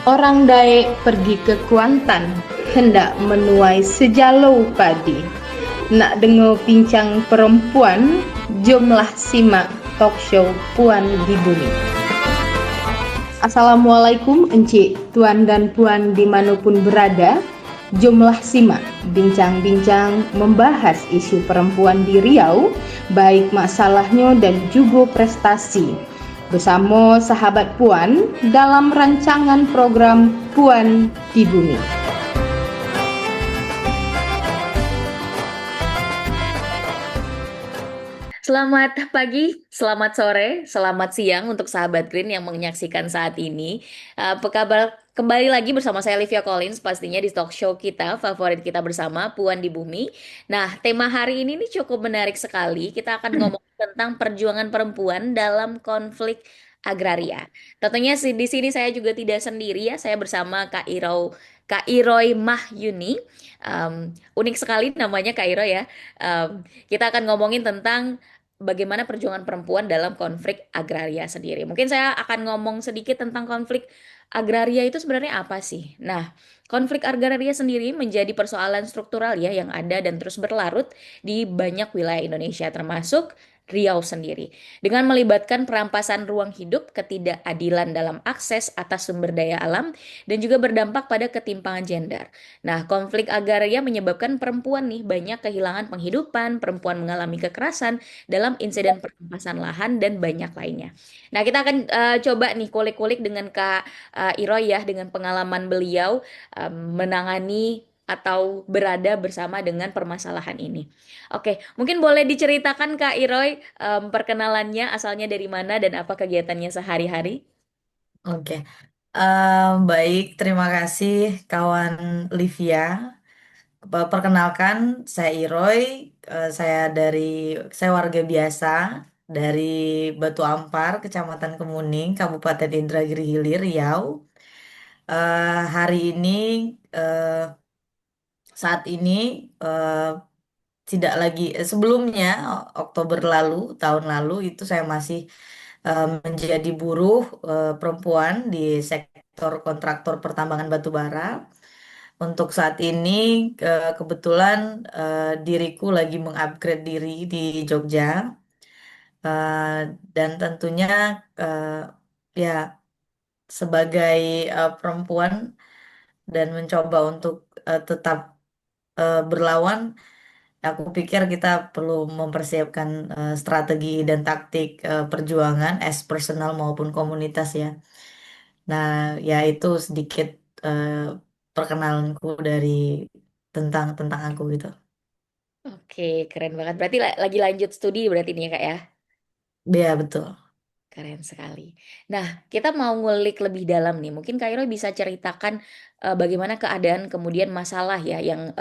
Orang Daek pergi ke Kuantan, hendak menuai sejalau padi. Nak dengar bincang perempuan, jomlah simak talk show Puan di Bumi. Assalamualaikum encik, tuan dan puan dimanapun berada. Jomlah simak bincang-bincang membahas isu perempuan di Riau, baik masalahnya dan juga prestasi. Bersama sahabat Puan dalam rancangan program Puan di Bumi. Selamat pagi, selamat sore, selamat siang untuk sahabat Green yang menyaksikan saat ini. Apa kabar? Kembali lagi bersama saya Livia Collins pastinya di talk show kita, favorit kita bersama, Puan di Bumi. Nah, tema hari ini nih cukup menarik sekali. Kita akan ngomong tentang perjuangan perempuan dalam konflik agraria. Tentunya di sini saya juga tidak sendiri ya, saya bersama Kak Iroy Mahyuni. Unik sekali namanya Kak Iroy ya. Kita akan ngomongin tentang bagaimana perjuangan perempuan dalam konflik agraria sendiri. Mungkin saya akan ngomong sedikit tentang konflik agraria itu sebenarnya apa sih? Nah, konflik agraria sendiri menjadi persoalan struktural ya yang ada dan terus berlarut di banyak wilayah Indonesia termasuk Riau sendiri. Dengan melibatkan perampasan ruang hidup, ketidakadilan dalam akses atas sumber daya alam, dan juga berdampak pada ketimpangan gender. Nah, konflik agraria menyebabkan perempuan nih banyak kehilangan penghidupan, perempuan mengalami kekerasan, dalam insiden perampasan lahan dan banyak lainnya. Nah, kita akan coba nih kulik-kulik dengan Kak Iroy ya dengan pengalaman beliau menangani atau berada bersama dengan permasalahan ini. Oke, mungkin boleh diceritakan Kak Iroy perkenalannya asalnya dari mana dan apa kegiatannya sehari-hari? Oke, baik. Terima kasih kawan Livia. Perkenalkan, saya Iroy. Saya warga biasa dari Batu Ampar, Kecamatan Kemuning, Kabupaten Indragiri Hilir, Riau. Hari ini, eh, saat ini eh, tidak lagi. Sebelumnya, Oktober lalu, tahun lalu itu saya masih menjadi buruh perempuan di sektor kontraktor pertambangan batu bara. Untuk saat ini kebetulan diriku lagi mengupgrade diri di Jogja. Eh, dan tentunya eh, ya sebagai perempuan dan mencoba untuk tetap berlawan, aku pikir kita perlu mempersiapkan strategi dan taktik perjuangan as personal maupun komunitas ya. Nah, ya itu sedikit eh, perkenalanku dari tentang tentang aku gitu. Oke, keren banget. Berarti lagi lanjut studi berarti ini ya Kak ya? Ya, betul. Keren sekali. Nah, kita mau ngulik lebih dalam nih. Mungkin Kak Iro bisa ceritakan bagaimana keadaan kemudian masalah ya yang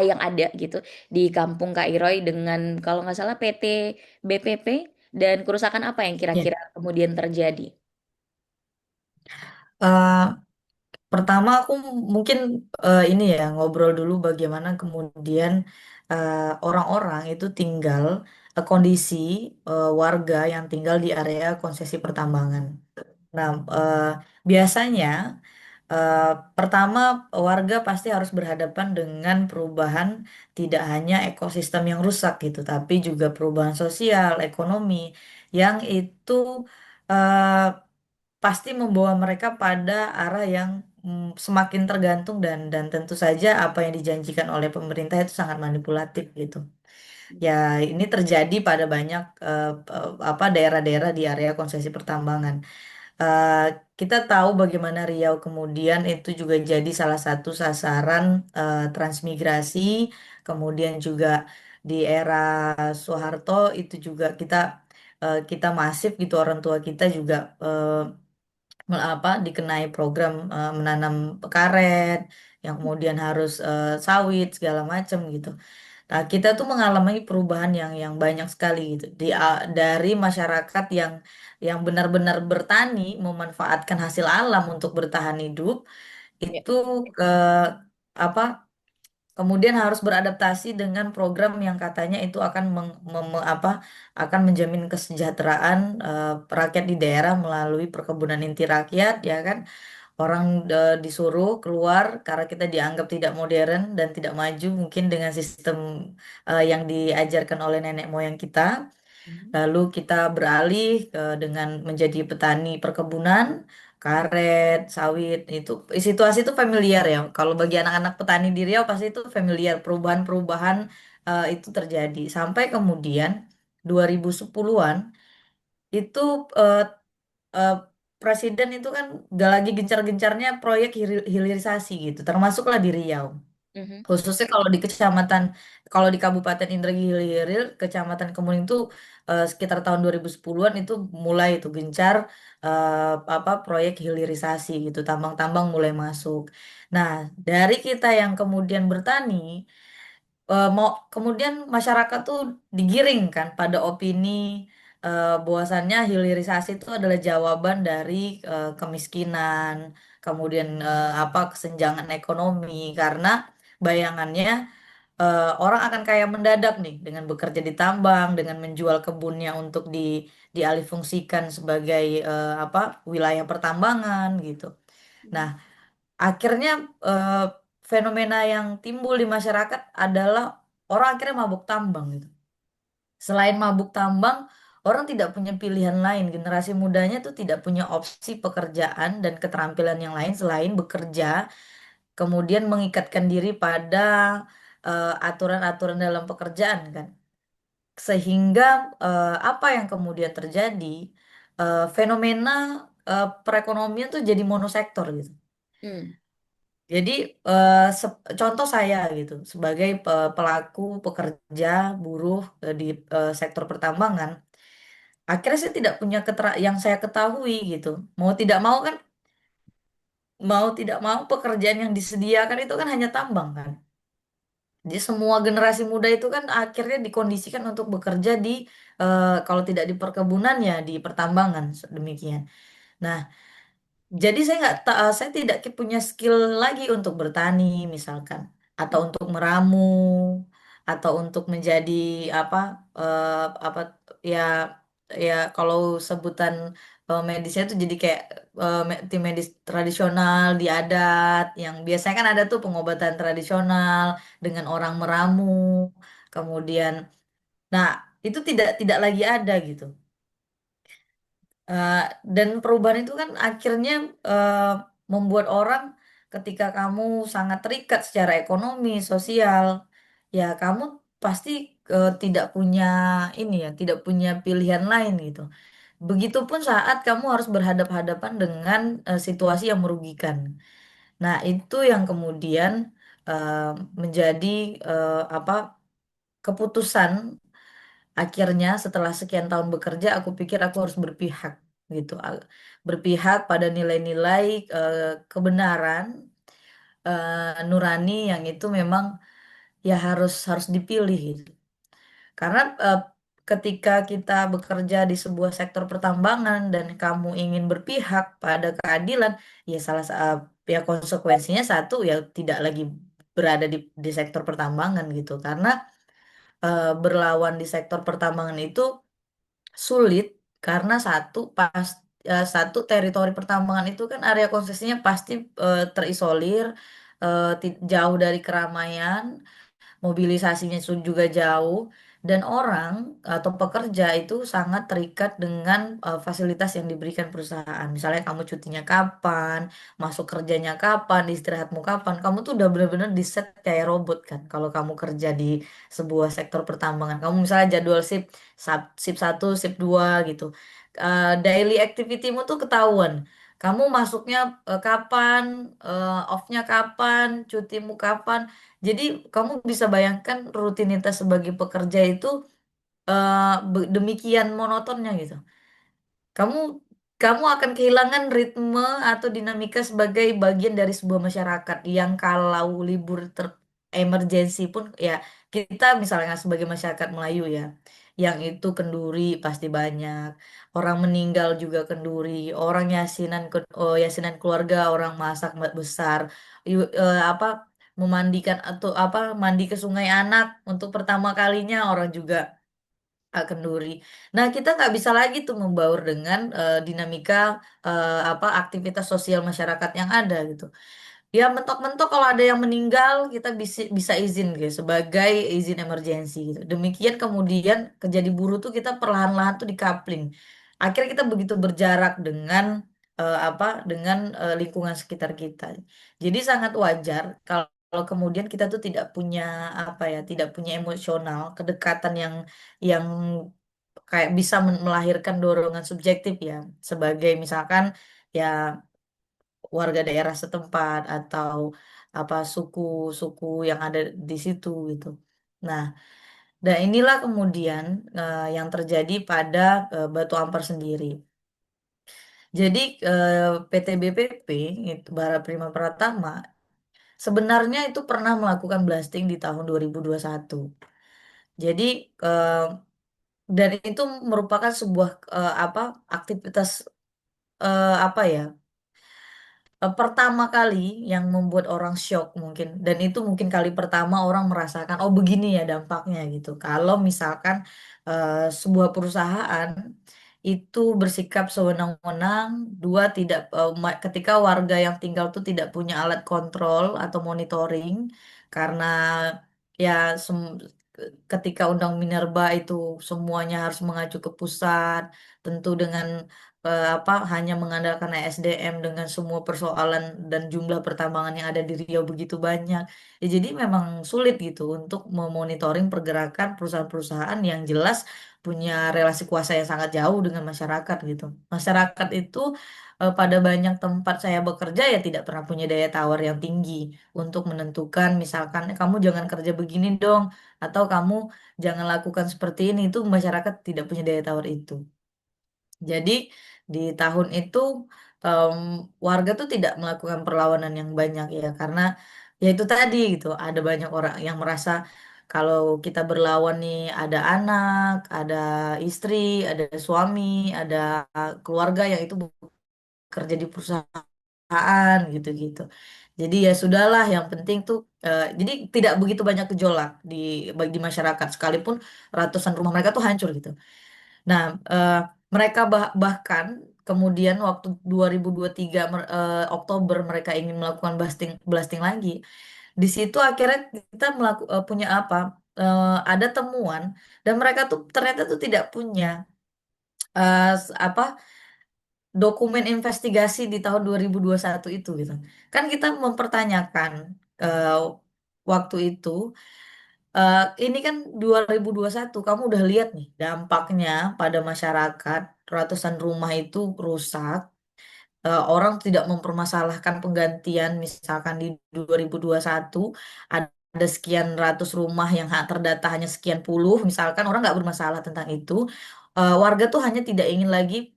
yang ada gitu di kampung Kak Iroy dengan kalau nggak salah PT BPP dan kerusakan apa yang Ya. kira-kira kemudian terjadi? Eh, Pertama aku mungkin ini ya ngobrol dulu bagaimana kemudian eh, orang-orang itu tinggal kondisi warga yang tinggal di area konsesi pertambangan. Nah, biasanya eh, pertama warga pasti harus berhadapan dengan perubahan tidak hanya ekosistem yang rusak gitu, tapi juga perubahan sosial, ekonomi yang itu eh, pasti membawa mereka pada arah yang semakin tergantung dan tentu saja apa yang dijanjikan oleh pemerintah itu sangat manipulatif gitu. Ya, ini terjadi pada banyak apa daerah-daerah di area konsesi pertambangan. Eh, kita tahu bagaimana Riau kemudian itu juga jadi salah satu sasaran transmigrasi, kemudian juga di era Soeharto itu juga kita masif gitu orang tua kita juga dikenai program menanam karet yang kemudian harus sawit segala macam gitu. Nah, kita tuh mengalami perubahan yang banyak sekali gitu dari masyarakat yang benar-benar bertani memanfaatkan hasil alam untuk bertahan hidup Ya. itu ke apa kemudian harus beradaptasi dengan program yang katanya itu akan akan menjamin kesejahteraan rakyat di daerah melalui perkebunan inti rakyat, ya kan? Orang disuruh keluar karena kita dianggap tidak modern dan tidak maju mungkin dengan sistem yang diajarkan oleh nenek moyang kita. Mhm. Lalu kita beralih dengan menjadi petani perkebunan, karet, sawit. Itu situasi itu familiar ya. Kalau bagi anak-anak petani di Riau pasti itu familiar. Perubahan-perubahan itu terjadi. Sampai kemudian 2010-an itu eh, eh, presiden itu kan gak lagi gencar-gencarnya proyek hilirisasi gitu. Termasuklah di Riau. Mhm. Khususnya kalau di Kabupaten Indragiri Hilir, Kecamatan Kemuning itu sekitar tahun 2010-an itu mulai itu gencar proyek hilirisasi gitu, tambang-tambang mulai masuk. Nah, dari kita yang kemudian bertani, mau kemudian masyarakat tuh digiring kan pada opini bahwasannya hilirisasi itu adalah jawaban dari kemiskinan, kemudian kesenjangan ekonomi karena bayangannya orang akan kaya mendadak nih dengan bekerja di tambang, dengan menjual kebunnya untuk dialihfungsikan sebagai wilayah pertambangan gitu. Nah, akhirnya fenomena yang timbul di masyarakat adalah orang akhirnya mabuk tambang gitu. Selain mabuk tambang, orang tidak punya pilihan lain. Generasi mudanya tuh tidak punya opsi pekerjaan dan keterampilan yang lain selain bekerja, kemudian mengikatkan diri pada aturan-aturan dalam pekerjaan kan. Sehingga apa yang kemudian terjadi, fenomena perekonomian tuh jadi monosektor gitu. Hmm. Jadi contoh saya gitu sebagai pelaku pekerja buruh di sektor pertambangan, akhirnya saya tidak punya yang saya ketahui gitu. Mau tidak mau kan, mau tidak mau pekerjaan yang disediakan itu kan hanya tambang kan. Jadi semua generasi muda itu kan akhirnya dikondisikan untuk bekerja di kalau tidak di perkebunan ya di pertambangan demikian. Nah, jadi saya tidak punya skill lagi untuk bertani misalkan, atau untuk meramu, atau untuk menjadi apa eh, apa ya ya kalau sebutan medisnya itu jadi kayak tim medis tradisional di adat yang biasanya kan ada tuh pengobatan tradisional dengan orang meramu, kemudian nah itu tidak lagi ada gitu. Eh, dan perubahan itu kan akhirnya eh, membuat orang ketika kamu sangat terikat secara ekonomi, sosial, ya kamu pasti tidak punya ini ya, tidak punya pilihan lain gitu. Begitupun saat kamu harus berhadapan-hadapan dengan situasi yang merugikan. Nah, itu yang kemudian eh, menjadi apa keputusan. Akhirnya setelah sekian tahun bekerja, aku pikir aku harus berpihak gitu. Berpihak pada nilai-nilai kebenaran nurani yang itu memang ya harus harus dipilih gitu. Karena ketika kita bekerja di sebuah sektor pertambangan dan kamu ingin berpihak pada keadilan, ya ya konsekuensinya satu ya tidak lagi berada di sektor pertambangan gitu. Karena berlawan di sektor pertambangan itu sulit karena satu teritori pertambangan itu kan area konsesinya pasti terisolir, jauh dari keramaian, mobilisasinya juga jauh, dan orang atau pekerja itu sangat terikat dengan fasilitas yang diberikan perusahaan. Misalnya kamu cutinya kapan, masuk kerjanya kapan, istirahatmu kapan, kamu tuh udah bener-bener di set kayak robot kan. Kalau kamu kerja di sebuah sektor pertambangan, kamu misalnya jadwal shift 1, shift 2 gitu. Daily activity-mu tuh ketahuan. Kamu masuknya kapan, off-nya kapan, cutimu kapan. Jadi kamu bisa bayangkan rutinitas sebagai pekerja itu demikian monotonnya gitu. Kamu kamu akan kehilangan ritme atau dinamika sebagai bagian dari sebuah masyarakat yang kalau libur emergensi pun ya kita misalnya sebagai masyarakat Melayu ya, yang itu kenduri pasti banyak, orang meninggal juga kenduri, orang yasinan yasinan keluarga, orang masak besar, Yu- eh, apa memandikan atau apa mandi ke sungai anak untuk pertama kalinya orang juga kenduri. Nah, kita nggak bisa lagi tuh membaur dengan dinamika apa aktivitas sosial masyarakat yang ada gitu. Ya mentok-mentok kalau ada yang meninggal kita bisa bisa izin gitu sebagai izin emergensi gitu. Demikian kemudian kejadi buruh tuh kita perlahan-lahan tuh dikapling. Akhirnya kita begitu berjarak dengan apa dengan lingkungan sekitar kita. Jadi sangat wajar kalau kemudian kita tuh tidak punya apa ya, tidak punya emosional, kedekatan yang kayak bisa melahirkan dorongan subjektif ya sebagai misalkan ya warga daerah setempat atau apa suku-suku yang ada di situ gitu. Nah, dan inilah kemudian yang terjadi pada Batu Ampar sendiri. Jadi PT BPP itu Bara Prima Pratama sebenarnya itu pernah melakukan blasting di tahun 2021. Jadi eh, dan itu merupakan sebuah apa aktivitas apa ya pertama kali yang membuat orang shock mungkin dan itu mungkin kali pertama orang merasakan oh begini ya dampaknya gitu kalau misalkan sebuah perusahaan itu bersikap sewenang-wenang dua tidak ketika warga yang tinggal tuh tidak punya alat kontrol atau monitoring karena ya ketika Undang Minerba itu semuanya harus mengacu ke pusat tentu dengan apa hanya mengandalkan SDM dengan semua persoalan dan jumlah pertambangan yang ada di Riau begitu banyak. Ya, jadi memang sulit gitu untuk memonitoring pergerakan perusahaan-perusahaan yang jelas punya relasi kuasa yang sangat jauh dengan masyarakat gitu. Masyarakat itu pada banyak tempat saya bekerja ya tidak pernah punya daya tawar yang tinggi untuk menentukan misalkan kamu jangan kerja begini dong atau kamu jangan lakukan seperti ini itu masyarakat tidak punya daya tawar itu. Jadi di tahun itu em, warga tuh tidak melakukan perlawanan yang banyak ya karena ya itu tadi gitu ada banyak orang yang merasa kalau kita berlawan nih ada anak, ada istri, ada suami, ada keluarga yang itu bekerja di perusahaan gitu-gitu. Jadi ya sudahlah yang penting tuh jadi tidak begitu banyak gejolak di masyarakat sekalipun ratusan rumah mereka tuh hancur gitu. Nah, mereka bahkan kemudian waktu 2023 Oktober mereka ingin melakukan blasting blasting lagi. Di situ akhirnya kita punya apa? Ada temuan dan mereka tuh ternyata tuh tidak punya apa dokumen investigasi di tahun 2021 itu gitu. Kan kita mempertanyakan eh, waktu itu ini kan 2021, kamu udah lihat nih dampaknya pada masyarakat, ratusan rumah itu rusak, orang tidak mempermasalahkan penggantian, misalkan di 2021 ada sekian ratus rumah yang terdata hanya sekian puluh, misalkan orang nggak bermasalah tentang itu. Warga tuh hanya tidak ingin lagi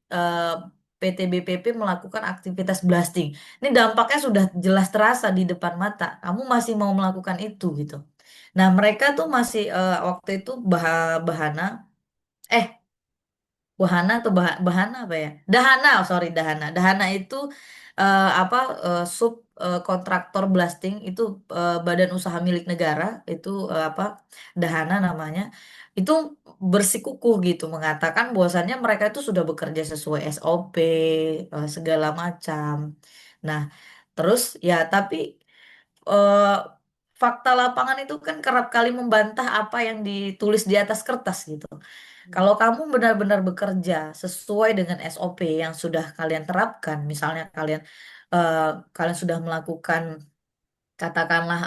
PT BPP melakukan aktivitas blasting. Ini dampaknya sudah jelas terasa di depan mata. Kamu masih mau melakukan itu gitu. Nah, mereka tuh masih waktu itu bahana eh Wahana atau Bahana apa ya? Dahana, oh sorry Dahana. Dahana itu apa sub kontraktor blasting itu badan usaha milik negara itu apa Dahana namanya. Itu bersikukuh gitu mengatakan bahwasannya mereka itu sudah bekerja sesuai SOP segala macam. Nah, terus ya tapi eh, fakta lapangan itu kan kerap kali membantah apa yang ditulis di atas kertas gitu. Kalau kamu benar-benar bekerja sesuai dengan SOP yang sudah kalian terapkan, misalnya eh, kalian sudah melakukan katakanlah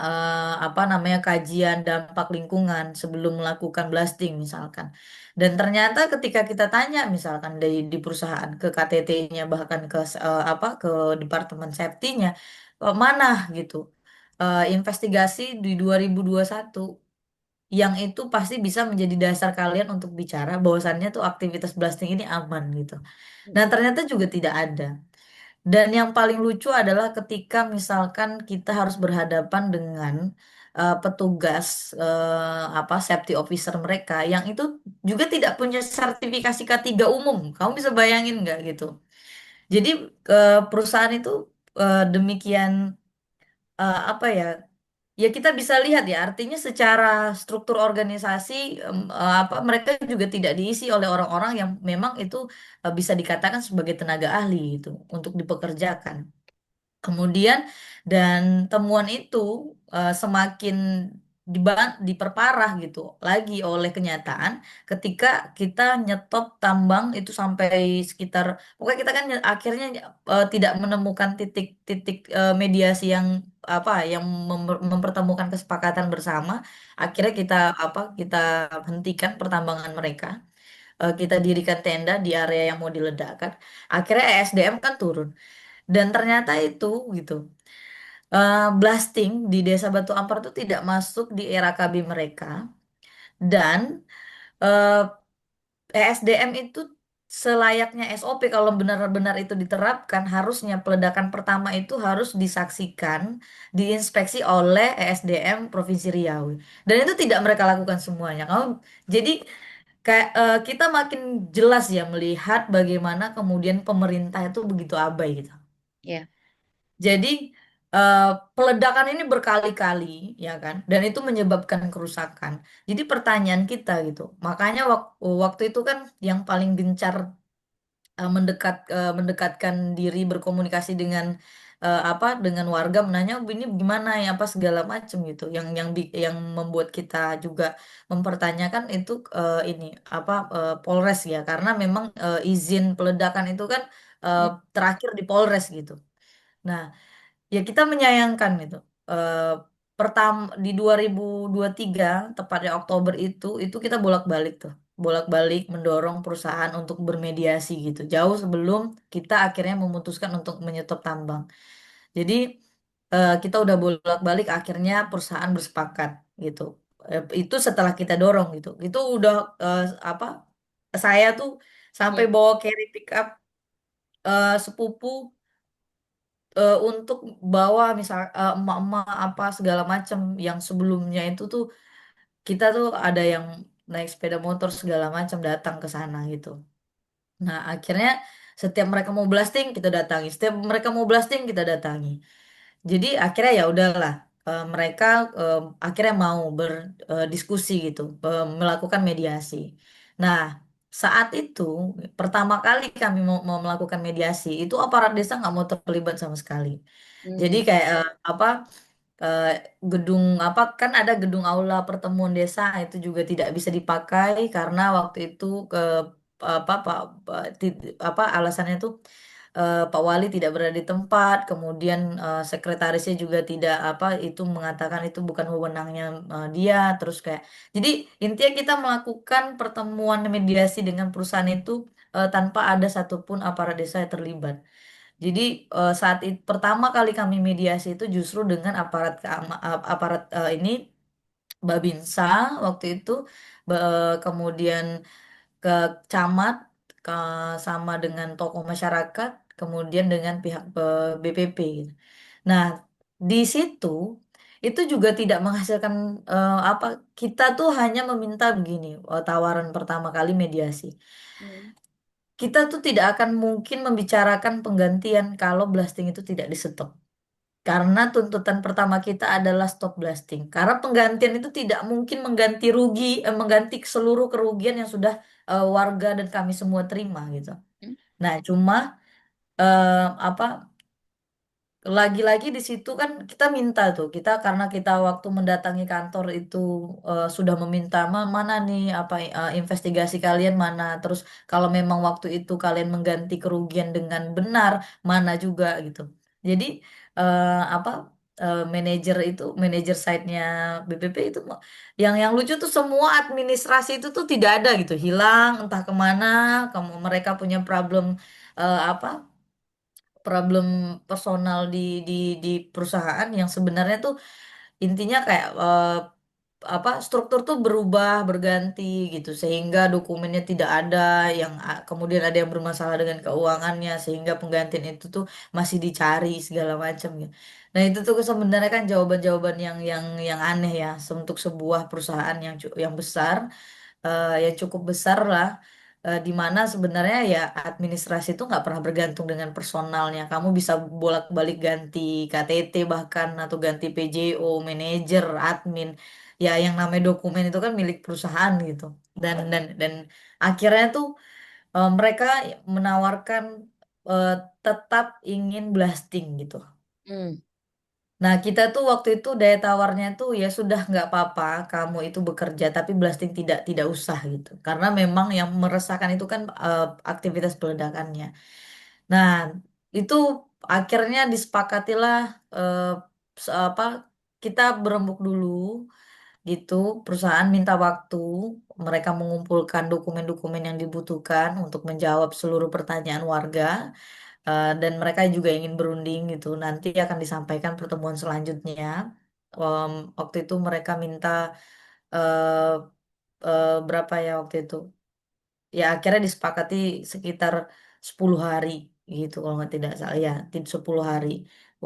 apa namanya kajian dampak lingkungan sebelum melakukan blasting misalkan. Dan ternyata ketika kita tanya misalkan di perusahaan ke KTT-nya bahkan ke apa ke departemen safety-nya mana gitu investigasi di 2021 yang itu pasti bisa menjadi dasar kalian untuk bicara bahwasannya tuh aktivitas blasting ini aman gitu. Dan ternyata juga tidak ada. Dan yang paling lucu adalah ketika misalkan kita harus berhadapan dengan petugas apa safety officer mereka yang itu juga tidak punya sertifikasi K3 umum. Kamu bisa bayangin nggak gitu? Jadi perusahaan itu demikian apa ya ya kita bisa lihat ya, artinya secara struktur organisasi apa mereka juga tidak diisi oleh orang-orang yang memang itu bisa dikatakan sebagai tenaga ahli itu untuk dipekerjakan. Kemudian dan temuan itu semakin diperparah gitu lagi oleh kenyataan ketika kita nyetop tambang itu sampai sekitar, pokoknya kita kan akhirnya tidak menemukan titik-titik mediasi yang apa yang mempertemukan kesepakatan bersama. Akhirnya kita hentikan pertambangan mereka. Kita dirikan tenda di area yang mau diledakkan. Akhirnya ESDM kan turun. Dan ternyata itu gitu. Blasting di Desa Batu Ampar itu tidak masuk di era KB mereka dan eh, ESDM itu selayaknya SOP kalau benar-benar itu diterapkan harusnya peledakan pertama itu harus disaksikan, diinspeksi oleh ESDM Provinsi Riau. Dan itu tidak mereka lakukan semuanya. Jadi kayak kita makin jelas ya melihat bagaimana kemudian pemerintah itu begitu abai gitu. Ya. Jadi eh, peledakan ini berkali-kali, ya kan, dan itu menyebabkan kerusakan. Jadi pertanyaan kita gitu, makanya waktu itu kan yang paling gencar mendekatkan diri berkomunikasi dengan dengan warga menanya, "Oh, ini gimana ya apa segala macam gitu." Yang membuat kita juga mempertanyakan itu ini Polres ya, karena memang izin peledakan itu kan eh, Hmm. terakhir di Polres gitu. Nah, ya kita menyayangkan itu. Eh pertama di 2023 tepatnya Oktober itu kita bolak-balik tuh. Bolak-balik mendorong perusahaan untuk bermediasi gitu. Jauh sebelum kita akhirnya memutuskan untuk menyetop tambang. Jadi kita udah bolak-balik akhirnya perusahaan bersepakat gitu. Itu setelah kita dorong gitu. Itu udah apa saya tuh sampai Ya. bawa carry pick up sepupu untuk bawa misal emak-emak apa segala macam yang sebelumnya itu tuh kita tuh ada yang naik sepeda motor segala macam datang ke sana gitu. Nah, akhirnya setiap mereka mau blasting kita datangi, setiap mereka mau blasting kita datangi. Jadi akhirnya ya udahlah mereka akhirnya mau berdiskusi gitu, melakukan mediasi. Nah, saat itu pertama kali kami mau melakukan mediasi itu aparat desa nggak mau terlibat sama sekali. Jadi Hmm. kayak eh, gedung apa kan ada gedung aula pertemuan desa itu juga tidak bisa dipakai karena waktu itu ke apa alasannya itu Pak Wali tidak berada di tempat, kemudian sekretarisnya juga tidak itu mengatakan itu bukan wewenangnya dia, terus kayak jadi intinya kita melakukan pertemuan mediasi dengan perusahaan itu tanpa ada satupun aparat desa yang terlibat. Jadi saat pertama kali kami mediasi itu justru dengan aparat ini Babinsa waktu itu, kemudian ke camat, ke, sama dengan tokoh masyarakat, kemudian dengan pihak BPP. Gitu. Nah, di situ itu juga tidak menghasilkan apa kita tuh hanya meminta begini, tawaran pertama kali mediasi. Hmm. Kita tuh tidak akan mungkin membicarakan penggantian kalau blasting itu tidak disetop. Karena tuntutan pertama kita adalah stop blasting. Karena penggantian itu tidak mungkin mengganti seluruh kerugian yang sudah warga dan kami semua terima gitu. Hmm. Nah, cuma eh, apa lagi-lagi di situ kan kita minta tuh kita karena kita waktu mendatangi kantor itu sudah meminta mana nih investigasi kalian mana, terus kalau memang waktu itu kalian mengganti kerugian dengan benar mana juga gitu. Jadi apa manajer site-nya BPP itu yang lucu tuh semua administrasi itu tuh tidak ada gitu, hilang entah kemana. Kamu mereka punya problem eh, apa problem personal di perusahaan yang sebenarnya tuh intinya kayak struktur tuh berubah berganti gitu sehingga dokumennya tidak ada yang kemudian ada yang bermasalah dengan keuangannya sehingga penggantian itu tuh masih dicari segala macam ya. Nah, itu tuh sebenarnya kan jawaban-jawaban yang aneh ya untuk sebuah perusahaan yang besar, ya cukup besar lah. di mana sebenarnya ya administrasi itu nggak pernah bergantung dengan personalnya. Kamu bisa bolak-balik ganti KTT bahkan atau ganti PJO, manajer, admin. Ya yang namanya dokumen itu kan milik perusahaan gitu. Dan akhirnya tuh mereka menawarkan eh, tetap ingin blasting gitu. Hmm. Nah, kita tuh waktu itu daya tawarnya tuh ya sudah nggak apa-apa kamu itu bekerja tapi blasting tidak usah gitu. Karena memang yang meresahkan itu kan aktivitas peledakannya. Nah, itu akhirnya disepakatilah eh, apa kita berembuk dulu gitu. Perusahaan minta waktu, mereka mengumpulkan dokumen-dokumen yang dibutuhkan untuk menjawab seluruh pertanyaan warga. Dan mereka juga ingin berunding gitu. Nanti akan disampaikan pertemuan selanjutnya. Waktu itu mereka minta eh, berapa ya waktu itu? Ya akhirnya disepakati sekitar 10 hari gitu kalau nggak tidak salah ya 10 hari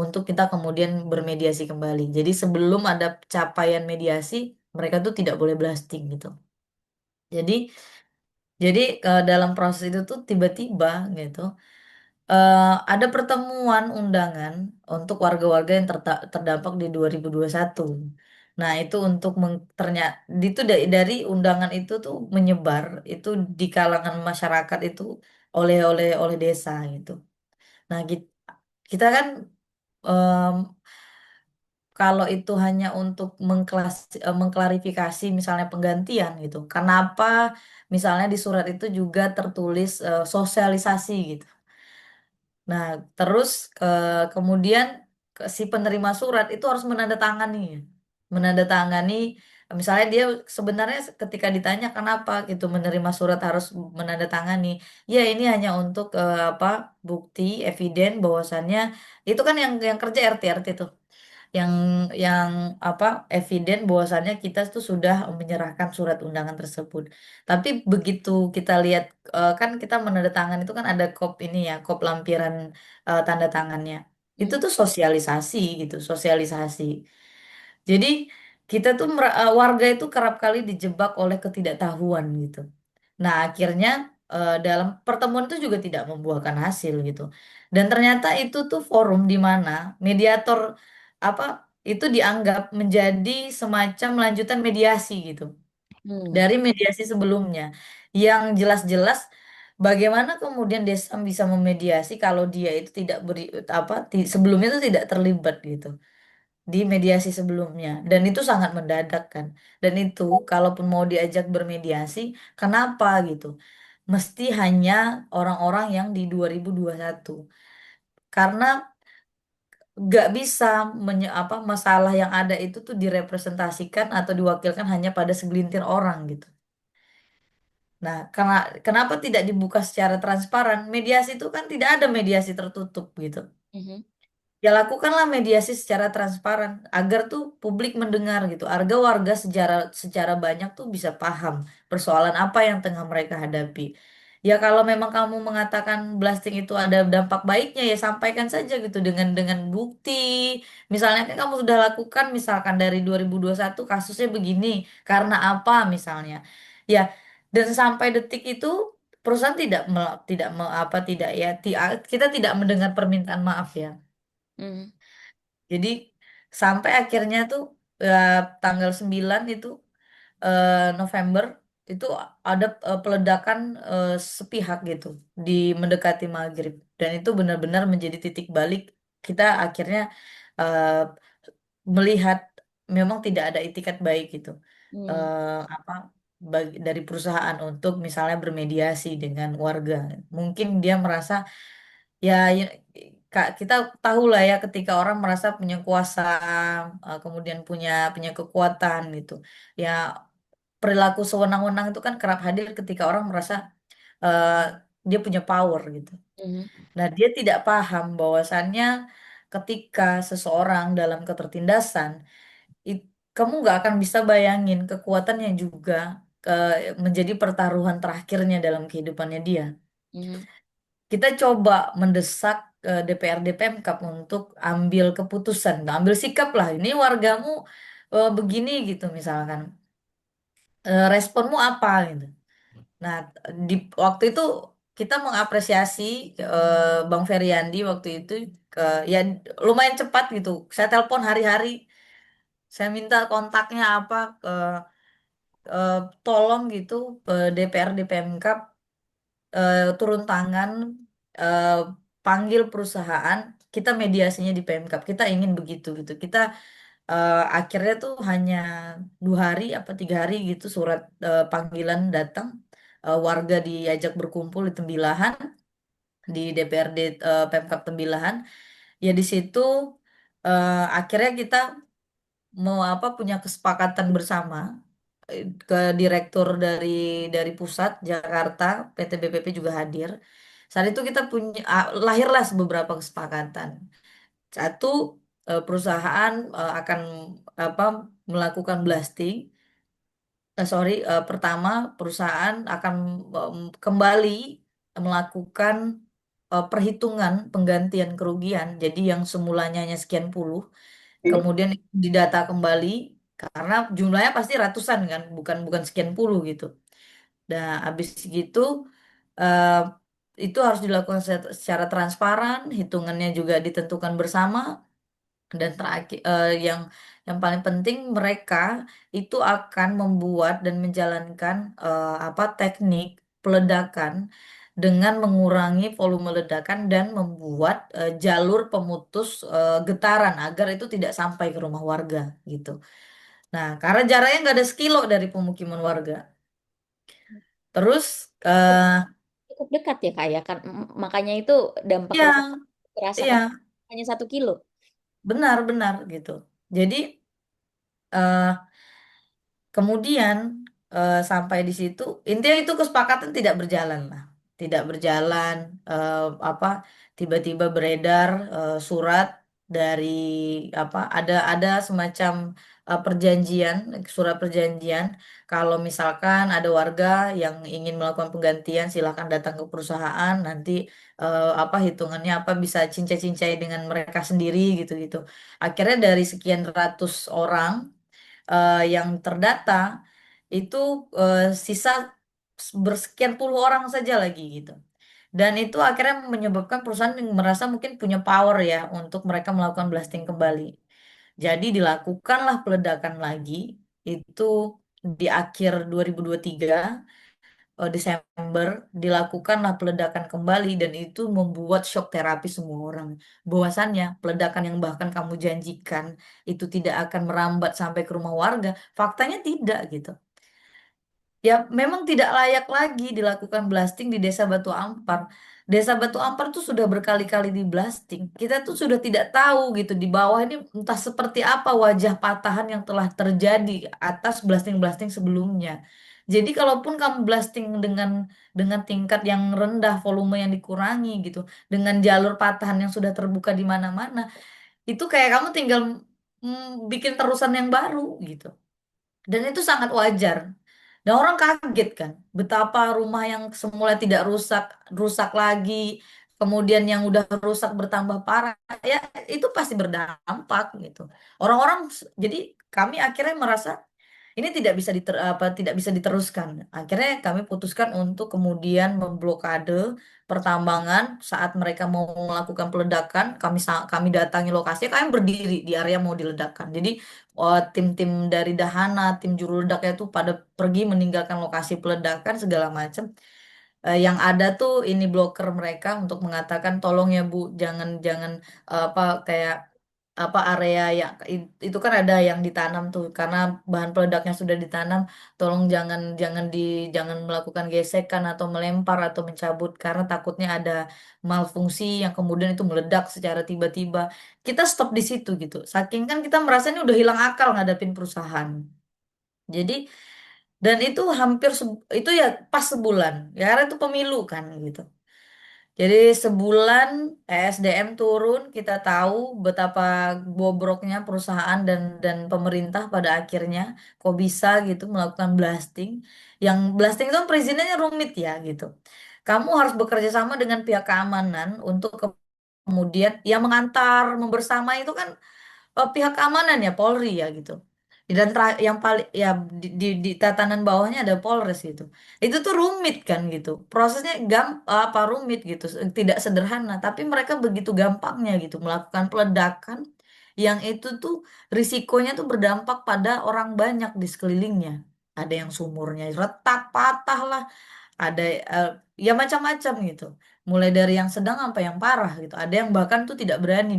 untuk kita kemudian bermediasi kembali. Jadi sebelum ada capaian mediasi mereka tuh tidak boleh blasting gitu. Jadi jadi dalam proses itu tuh tiba-tiba gitu eh, ada pertemuan undangan untuk warga-warga yang terdampak di 2021. Nah, itu untuk ternyata itu dari undangan itu tuh menyebar itu di kalangan masyarakat itu oleh desa gitu. Nah, kita kan em, kalau itu hanya untuk mengklarifikasi misalnya penggantian gitu. Kenapa misalnya di surat itu juga tertulis sosialisasi gitu. Nah, terus kemudian si penerima surat itu harus menandatangani. Menandatangani, misalnya dia sebenarnya ketika ditanya kenapa gitu menerima surat harus menandatangani. Ya, ini hanya untuk apa? Bukti, eviden bahwasannya itu kan yang kerja RT tuh yang yang apa eviden bahwasannya kita tuh sudah menyerahkan surat undangan tersebut. Tapi begitu kita lihat kan kita menandatangani itu kan ada kop ini ya, kop lampiran tanda tangannya. Itu Hmm. tuh sosialisasi gitu, sosialisasi. Jadi kita tuh warga itu kerap kali dijebak oleh ketidaktahuan gitu. Nah, akhirnya dalam pertemuan itu juga tidak membuahkan hasil gitu. Dan ternyata itu tuh forum di mana mediator apa itu dianggap menjadi semacam lanjutan mediasi gitu Hmm. dari mediasi sebelumnya yang jelas-jelas bagaimana kemudian desa bisa memediasi kalau dia itu tidak beri apa sebelumnya itu tidak terlibat gitu di mediasi sebelumnya dan itu sangat mendadak kan dan itu kalaupun mau diajak bermediasi kenapa gitu mesti hanya orang-orang yang di 2021 karena gak bisa masalah yang ada itu tuh direpresentasikan atau diwakilkan hanya pada segelintir orang gitu. Nah, kenapa tidak dibuka secara transparan? Mediasi itu kan tidak ada mediasi tertutup gitu. Mhm. Ya lakukanlah mediasi secara transparan agar tuh publik mendengar gitu. Agar warga secara banyak tuh bisa paham persoalan apa yang tengah mereka hadapi. Ya kalau memang kamu mengatakan blasting itu ada dampak baiknya ya sampaikan saja gitu dengan bukti. Misalnya kan kamu sudah lakukan misalkan dari 2021 kasusnya begini karena apa misalnya. Ya dan sampai detik itu perusahaan tidak ya kita tidak mendengar permintaan maaf ya. Mhm. Jadi sampai akhirnya tuh tanggal 9 itu November itu ada peledakan sepihak gitu di mendekati maghrib dan itu benar-benar menjadi titik balik kita akhirnya eh, melihat memang tidak ada itikat baik gitu Hmm. apa dari perusahaan untuk misalnya bermediasi dengan warga mungkin dia merasa ya, Kak, kita tahu lah ya ketika orang merasa punya kuasa, kemudian punya kekuatan gitu. Ya, perilaku sewenang-wenang itu kan kerap hadir ketika orang merasa eh, dia punya power gitu. Mhm. Nah, dia tidak paham bahwasannya ketika seseorang dalam ketertindasan, kamu nggak akan bisa bayangin kekuatan yang juga menjadi pertaruhan terakhirnya dalam kehidupannya dia. Mhm. Kita coba mendesak DPRD Pemkab untuk ambil keputusan, ambil sikap lah. Ini wargamu begini gitu misalkan. Responmu apa gitu. Nah, di waktu itu kita mengapresiasi Bang Feryandi waktu itu ke ya lumayan cepat gitu. Saya telepon hari-hari, saya minta kontaknya apa ke eh, tolong gitu DPRD Pemkab turun tangan, eh, panggil perusahaan, kita mediasinya di Pemkab. Kita ingin begitu gitu. Kita akhirnya tuh hanya 2 hari apa 3 hari gitu surat panggilan datang. Warga diajak berkumpul di Tembilahan di DPRD Pemkab Tembilahan. Ya di situ akhirnya kita mau apa punya kesepakatan bersama ke direktur dari pusat Jakarta, PT BPP juga hadir. Saat itu kita punya lahirlah beberapa kesepakatan. Satu, perusahaan akan apa melakukan blasting. Pertama perusahaan akan kembali melakukan perhitungan penggantian kerugian. Jadi yang semulanya hanya sekian puluh, kemudian didata kembali karena jumlahnya pasti ratusan kan, bukan bukan sekian puluh gitu. Nah, habis gitu eh, itu harus dilakukan secara transparan, hitungannya juga ditentukan bersama. Dan terakhir yang paling penting mereka itu akan membuat dan menjalankan apa teknik peledakan dengan mengurangi volume ledakan dan membuat jalur pemutus getaran agar itu tidak sampai ke rumah warga gitu. Nah, karena jaraknya nggak ada sekilo dari pemukiman warga. Terus Cukup, eh cukup dekat ya kak ya kan. Makanya itu dampak ya, kerusakan dirasakan iya, hanya 1 kilo. benar-benar gitu. Jadi eh kemudian sampai di situ intinya itu kesepakatan tidak berjalan lah, tidak berjalan. Apa tiba-tiba beredar surat dari apa ada semacam perjanjian, surat perjanjian kalau misalkan ada warga yang ingin melakukan penggantian silahkan datang ke perusahaan nanti apa hitungannya apa bisa cincai-cincai dengan mereka sendiri gitu-gitu. Akhirnya dari sekian ratus orang yang terdata itu sisa bersekian puluh orang saja lagi gitu. Dan itu akhirnya menyebabkan perusahaan yang merasa mungkin punya power ya untuk mereka melakukan blasting kembali. Jadi dilakukanlah peledakan lagi itu di akhir 2023 Desember dilakukanlah peledakan kembali dan itu membuat shock terapi semua orang. Bahwasannya peledakan yang bahkan kamu janjikan itu tidak akan merambat sampai ke rumah warga, faktanya tidak gitu. Ya memang tidak layak lagi dilakukan blasting di Desa Batu Ampar. Desa Batu Ampar tuh sudah berkali-kali di blasting. Kita tuh sudah tidak tahu gitu di bawah ini entah seperti apa wajah patahan yang telah terjadi atas blasting-blasting sebelumnya. Jadi kalaupun kamu blasting dengan tingkat yang rendah, volume yang dikurangi gitu, dengan jalur patahan yang sudah terbuka di mana-mana, itu kayak kamu tinggal bikin terusan yang baru gitu. Dan itu sangat wajar. Dan orang kaget kan, betapa rumah yang semula tidak rusak, rusak lagi, kemudian yang udah rusak bertambah parah, ya itu pasti berdampak gitu. Orang-orang, jadi kami akhirnya merasa ini tidak bisa diteruskan. Akhirnya kami putuskan untuk kemudian memblokade pertambangan saat mereka mau melakukan peledakan. Kami datangi lokasi, kami berdiri di area mau diledakkan. Jadi tim-tim dari Dahana, tim juru ledaknya itu pada pergi meninggalkan lokasi peledakan segala macam. Yang ada tuh ini bloker mereka untuk mengatakan tolong ya Bu, jangan jangan apa kayak apa area yang itu kan ada yang ditanam tuh karena bahan peledaknya sudah ditanam, tolong jangan melakukan gesekan atau melempar atau mencabut karena takutnya ada malfungsi yang kemudian itu meledak secara tiba-tiba. Kita stop di situ gitu. Saking kan kita merasa ini udah hilang akal ngadapin perusahaan. Jadi dan itu itu ya pas sebulan ya karena itu pemilu kan gitu. Jadi sebulan ESDM turun, kita tahu betapa bobroknya perusahaan dan pemerintah pada akhirnya kok bisa gitu melakukan blasting. Yang blasting itu kan perizinannya rumit ya gitu. Kamu harus bekerja sama dengan pihak keamanan untuk kemudian yang mengantar, membersama itu kan pihak keamanan ya Polri ya gitu. Dan yang paling ya di tatanan bawahnya ada Polres gitu. Itu tuh rumit kan gitu. Prosesnya apa rumit gitu, tidak sederhana, tapi mereka begitu gampangnya gitu melakukan peledakan yang itu tuh risikonya tuh berdampak pada orang banyak di sekelilingnya. Ada yang sumurnya retak, patah lah, ada eh, ya macam-macam gitu. Mulai dari yang sedang sampai yang parah gitu. Ada yang bahkan tuh tidak berani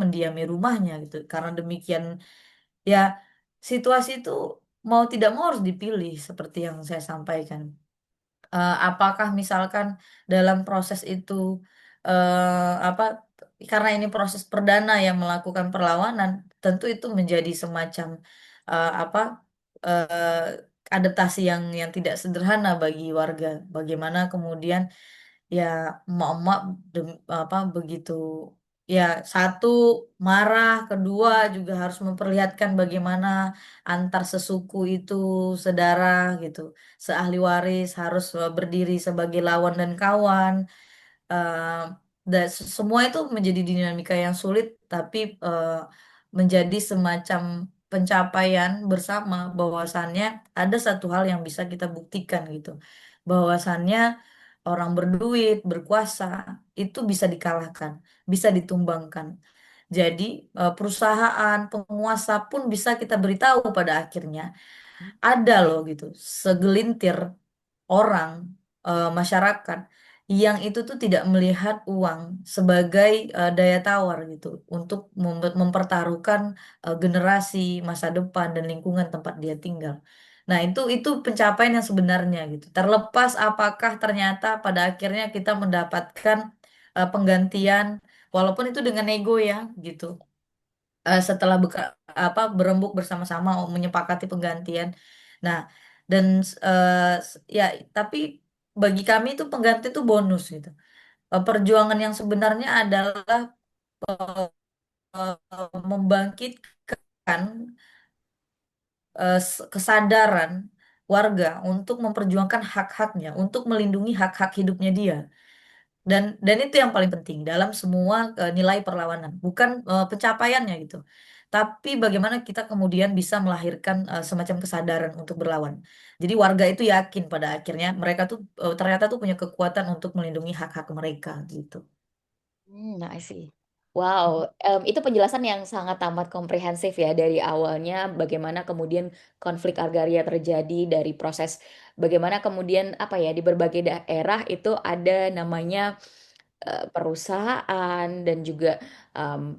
mendiami rumahnya gitu. Karena demikian ya situasi itu mau tidak mau harus dipilih seperti yang saya sampaikan. Apakah misalkan dalam proses itu apa karena ini proses perdana yang melakukan perlawanan, tentu itu menjadi semacam apa adaptasi yang tidak sederhana bagi warga. Bagaimana kemudian ya emak-emak begitu ya satu marah, kedua juga harus memperlihatkan bagaimana antar sesuku itu sedarah gitu, seahli waris harus berdiri sebagai lawan dan kawan. eh Semua itu menjadi dinamika yang sulit, tapi menjadi semacam pencapaian bersama bahwasannya ada satu hal yang bisa kita buktikan gitu, bahwasannya orang berduit, berkuasa itu bisa dikalahkan, bisa ditumbangkan. Jadi perusahaan, penguasa pun bisa kita beritahu pada akhirnya ada loh gitu, segelintir orang, masyarakat yang itu tuh tidak melihat uang sebagai daya tawar gitu untuk mempertaruhkan generasi masa depan dan lingkungan tempat dia tinggal. Nah, itu pencapaian yang sebenarnya gitu. Terlepas apakah ternyata pada akhirnya kita mendapatkan penggantian walaupun itu dengan ego ya gitu. Setelah berembuk bersama-sama menyepakati penggantian. Nah, dan ya tapi bagi kami itu pengganti itu bonus gitu. Perjuangan yang sebenarnya adalah membangkitkan kesadaran warga untuk memperjuangkan hak-haknya, untuk melindungi hak-hak hidupnya dia. Dan itu yang paling penting dalam semua nilai perlawanan, bukan pencapaiannya gitu. Tapi bagaimana kita kemudian bisa melahirkan semacam kesadaran untuk berlawan. Jadi warga itu yakin pada akhirnya mereka tuh ternyata tuh punya kekuatan untuk melindungi hak-hak mereka gitu. I see. Wow, itu penjelasan yang sangat amat komprehensif ya dari awalnya bagaimana kemudian konflik agraria terjadi dari proses bagaimana kemudian apa ya di berbagai daerah itu ada namanya perusahaan dan juga em,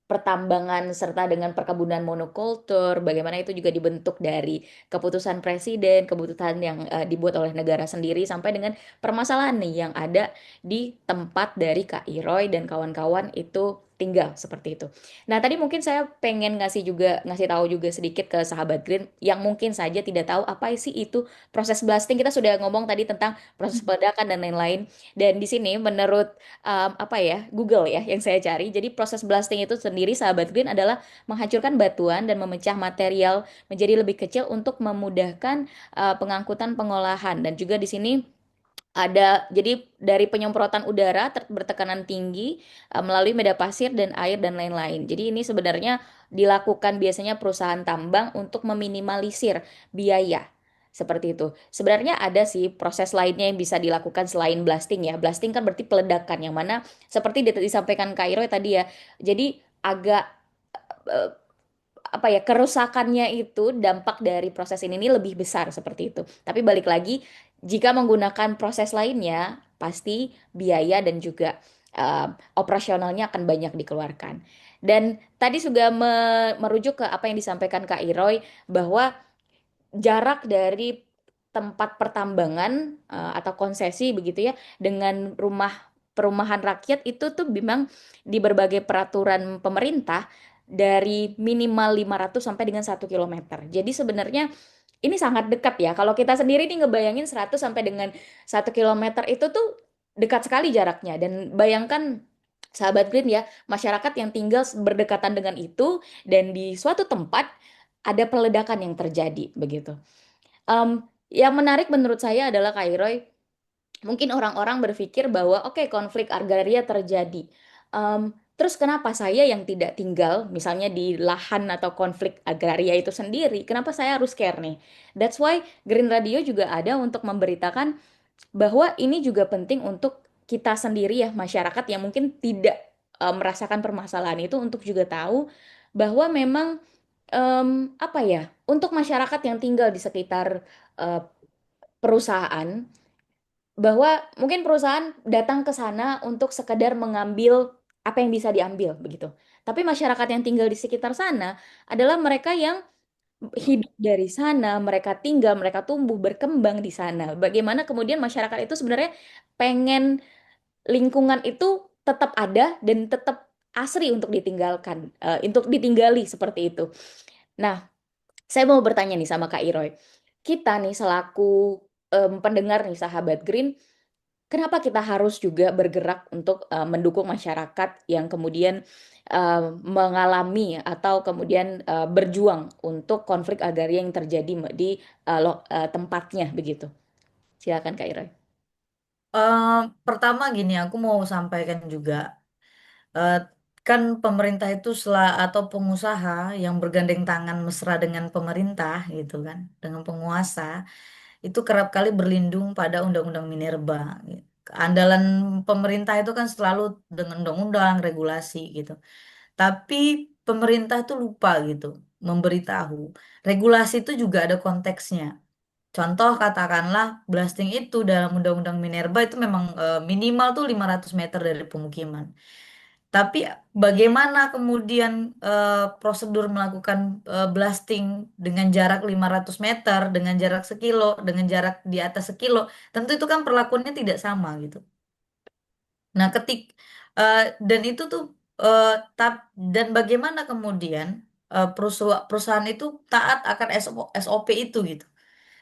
pertambangan serta dengan perkebunan monokultur, bagaimana itu juga dibentuk dari keputusan presiden, keputusan yang dibuat oleh negara sendiri sampai dengan permasalahan nih yang ada di tempat dari Kak Iroy dan kawan-kawan itu tinggal seperti itu. Nah, tadi mungkin saya pengen ngasih tahu juga sedikit ke sahabat Green yang mungkin saja tidak tahu apa sih itu proses blasting. Kita sudah ngomong tadi tentang proses peledakan dan lain-lain. Dan di sini menurut apa ya Google ya yang saya cari. Jadi proses blasting itu sendiri sahabat Green adalah menghancurkan batuan dan memecah material menjadi lebih kecil untuk memudahkan pengangkutan pengolahan dan juga di sini ada jadi dari penyemprotan udara bertekanan tinggi melalui media pasir dan air dan lain-lain. Jadi ini sebenarnya dilakukan biasanya perusahaan tambang untuk meminimalisir biaya. Seperti itu. Sebenarnya ada sih proses lainnya yang bisa dilakukan selain blasting ya. Blasting kan berarti peledakan yang mana seperti disampaikan Kairo tadi ya. Jadi agak eh, apa ya kerusakannya itu dampak dari proses ini lebih besar seperti itu. Tapi balik lagi jika menggunakan proses lainnya pasti biaya dan juga operasionalnya akan banyak dikeluarkan. Dan tadi juga merujuk ke apa yang disampaikan Kak Iroy bahwa jarak dari tempat pertambangan atau konsesi begitu ya dengan rumah perumahan rakyat itu tuh memang di berbagai peraturan pemerintah dari minimal 500 sampai dengan 1 kilometer. Jadi sebenarnya ini sangat dekat ya. Kalau kita sendiri nih ngebayangin 100 sampai dengan 1 kilometer itu tuh dekat sekali jaraknya. Dan bayangkan sahabat Green ya, masyarakat yang tinggal berdekatan dengan itu dan di suatu tempat ada peledakan yang terjadi begitu. Yang menarik menurut saya adalah Kak Iroy, mungkin orang-orang berpikir bahwa oke konflik agraria terjadi. Terus kenapa saya yang tidak tinggal misalnya di lahan atau konflik agraria itu sendiri, kenapa saya harus care nih? That's why Green Radio juga ada untuk memberitakan bahwa ini juga penting untuk kita sendiri ya, masyarakat yang mungkin tidak merasakan permasalahan itu untuk juga tahu bahwa memang apa ya, untuk masyarakat yang tinggal di sekitar eh, perusahaan, bahwa mungkin perusahaan datang ke sana untuk sekedar mengambil apa yang bisa diambil begitu. Tapi masyarakat yang tinggal di sekitar sana adalah mereka yang hidup dari sana, mereka tinggal, mereka tumbuh, berkembang di sana. Bagaimana kemudian masyarakat itu sebenarnya pengen lingkungan itu tetap ada dan tetap asri untuk ditinggalkan, untuk ditinggali seperti itu. Nah, saya mau bertanya nih sama Kak Iroy. Kita nih selaku pendengar nih sahabat Green, kenapa kita harus juga bergerak untuk mendukung masyarakat yang kemudian mengalami atau kemudian berjuang untuk konflik agraria yang terjadi di tempatnya begitu? Silakan Kak Iroy. Eh, Pertama gini, aku mau sampaikan juga, eh, kan pemerintah itu atau pengusaha yang bergandeng tangan mesra dengan pemerintah gitu kan, dengan penguasa, itu kerap kali berlindung pada undang-undang minerba. Andalan pemerintah itu kan selalu dengan undang-undang, regulasi gitu. Tapi pemerintah itu lupa gitu memberitahu. Regulasi itu juga ada konteksnya. Contoh katakanlah blasting itu dalam Undang-Undang Minerba itu memang minimal tuh 500 meter dari pemukiman. Tapi bagaimana kemudian prosedur melakukan blasting dengan jarak 500 meter, dengan jarak sekilo, dengan jarak di atas sekilo, tentu itu kan perlakuannya tidak sama gitu. Nah, eh, dan itu tuh eh, tap dan bagaimana kemudian perusahaan itu taat akan SOP itu gitu.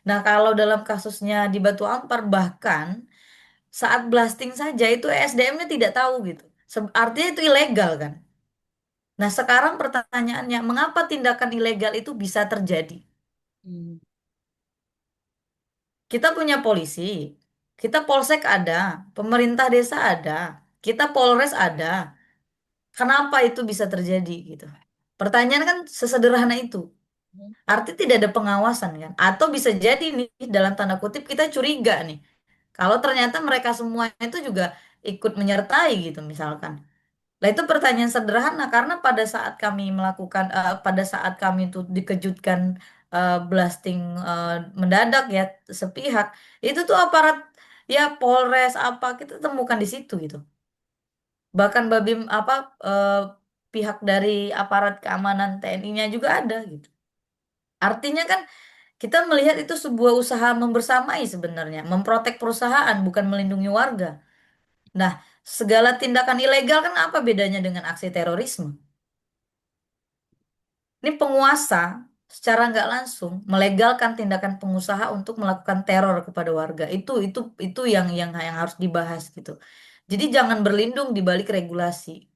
Nah, kalau dalam kasusnya di Batu Ampar bahkan saat blasting saja itu SDM-nya tidak tahu gitu. Artinya itu ilegal kan. Nah, sekarang pertanyaannya, mengapa tindakan ilegal itu bisa terjadi? Hmm. Kita punya polisi, kita polsek ada, pemerintah desa ada, kita polres ada. Kenapa itu bisa terjadi gitu? Pertanyaan kan sesederhana itu. Arti tidak ada pengawasan kan? Atau bisa jadi nih dalam tanda kutip kita curiga nih. Kalau ternyata mereka semua itu juga ikut menyertai gitu misalkan. Nah itu pertanyaan sederhana karena pada saat kami melakukan pada saat kami itu dikejutkan blasting mendadak ya sepihak itu tuh aparat ya Polres apa kita temukan di situ gitu. Bahkan Babim apa pihak dari aparat keamanan TNI-nya juga ada gitu. Artinya kan kita melihat itu sebuah usaha membersamai sebenarnya, memprotek perusahaan bukan melindungi warga. Nah, segala tindakan ilegal kan apa bedanya dengan aksi terorisme? Ini penguasa secara nggak langsung melegalkan tindakan pengusaha untuk melakukan teror kepada warga. Itu yang harus dibahas gitu. Jadi jangan berlindung di balik regulasi.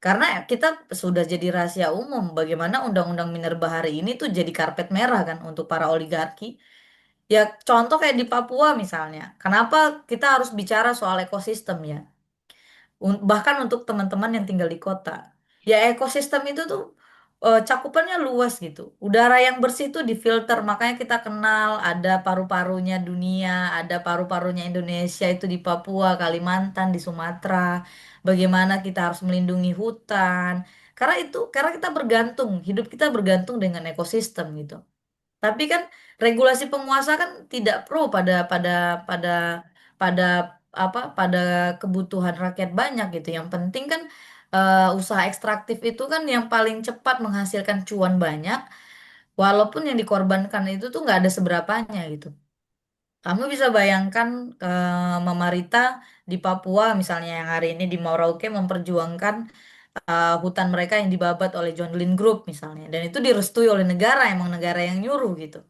Karena kita sudah jadi rahasia umum bagaimana undang-undang Minerba hari ini tuh jadi karpet merah kan untuk para oligarki. Ya contoh kayak di Papua misalnya. Kenapa kita harus bicara soal ekosistem ya? Bahkan untuk teman-teman yang tinggal di kota. Ya ekosistem itu tuh cakupannya luas gitu. Udara yang bersih tuh difilter, makanya kita kenal ada paru-parunya dunia, ada paru-parunya Indonesia itu di Papua, Kalimantan, di Sumatera. Bagaimana kita harus melindungi hutan. Karena kita bergantung, hidup kita bergantung dengan ekosistem gitu. Tapi kan regulasi penguasa kan tidak pro pada pada pada kebutuhan rakyat banyak gitu. Yang penting kan usaha ekstraktif itu kan yang paling cepat menghasilkan cuan banyak, walaupun yang dikorbankan itu tuh nggak ada seberapanya gitu. Kamu bisa bayangkan Mama Rita di Papua misalnya yang hari ini di Merauke memperjuangkan hutan mereka yang dibabat oleh John Lynn Group misalnya dan itu direstui oleh negara emang negara yang nyuruh gitu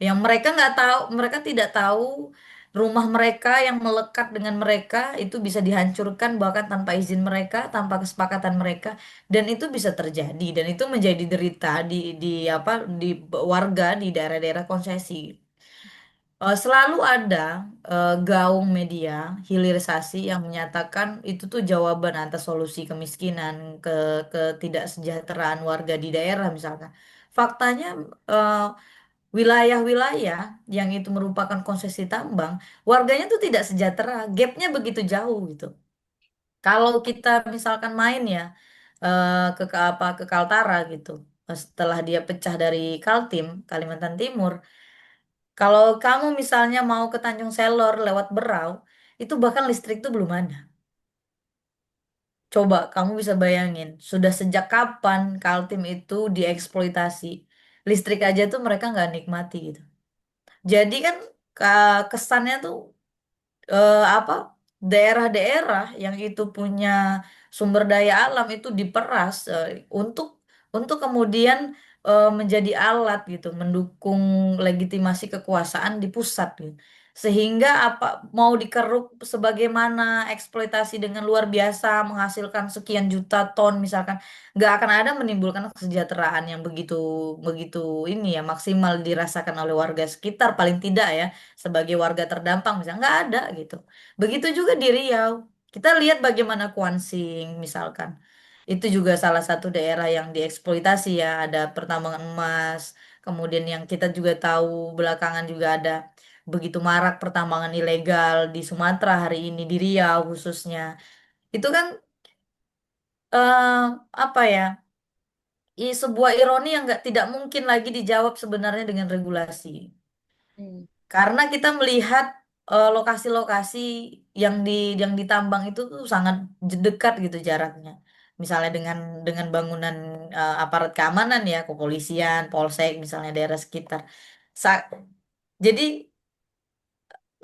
yang mereka nggak tahu mereka tidak tahu rumah mereka yang melekat dengan mereka itu bisa dihancurkan bahkan tanpa izin mereka tanpa kesepakatan mereka dan itu bisa terjadi dan itu menjadi derita di warga di daerah-daerah konsesi Selalu ada gaung media hilirisasi yang menyatakan itu tuh jawaban atas solusi kemiskinan, ketidaksejahteraan warga di daerah misalkan. Faktanya eh, wilayah-wilayah yang itu merupakan konsesi tambang, warganya tuh tidak sejahtera, gapnya begitu jauh gitu. Kalau kita misalkan main ya ke Kaltara gitu, setelah dia pecah dari Kaltim, Kalimantan Timur. Kalau kamu misalnya mau ke Tanjung Selor lewat Berau, itu bahkan listrik tuh belum ada. Coba kamu bisa bayangin, sudah sejak kapan Kaltim itu dieksploitasi. Listrik aja tuh mereka nggak nikmati gitu. Jadi kan kesannya tuh apa daerah-daerah yang itu punya sumber daya alam itu diperas untuk kemudian menjadi alat gitu mendukung legitimasi kekuasaan di pusat gitu. Sehingga apa mau dikeruk sebagaimana eksploitasi dengan luar biasa menghasilkan sekian juta ton misalkan nggak akan ada menimbulkan kesejahteraan yang begitu begitu ini ya maksimal dirasakan oleh warga sekitar paling tidak ya sebagai warga terdampak misalnya nggak ada gitu. Begitu juga di Riau. Kita lihat bagaimana Kuansing misalkan. Itu juga salah satu daerah yang dieksploitasi ya, ada pertambangan emas. Kemudian yang kita juga tahu belakangan juga ada begitu marak pertambangan ilegal di Sumatera hari ini di Riau khususnya. Itu kan apa ya? Sebuah ironi yang nggak tidak mungkin lagi dijawab sebenarnya dengan regulasi. Hmm. Karena kita melihat lokasi-lokasi di yang ditambang itu tuh sangat dekat gitu jaraknya. Misalnya dengan bangunan aparat keamanan ya, kepolisian, polsek misalnya daerah sekitar. Sa- jadi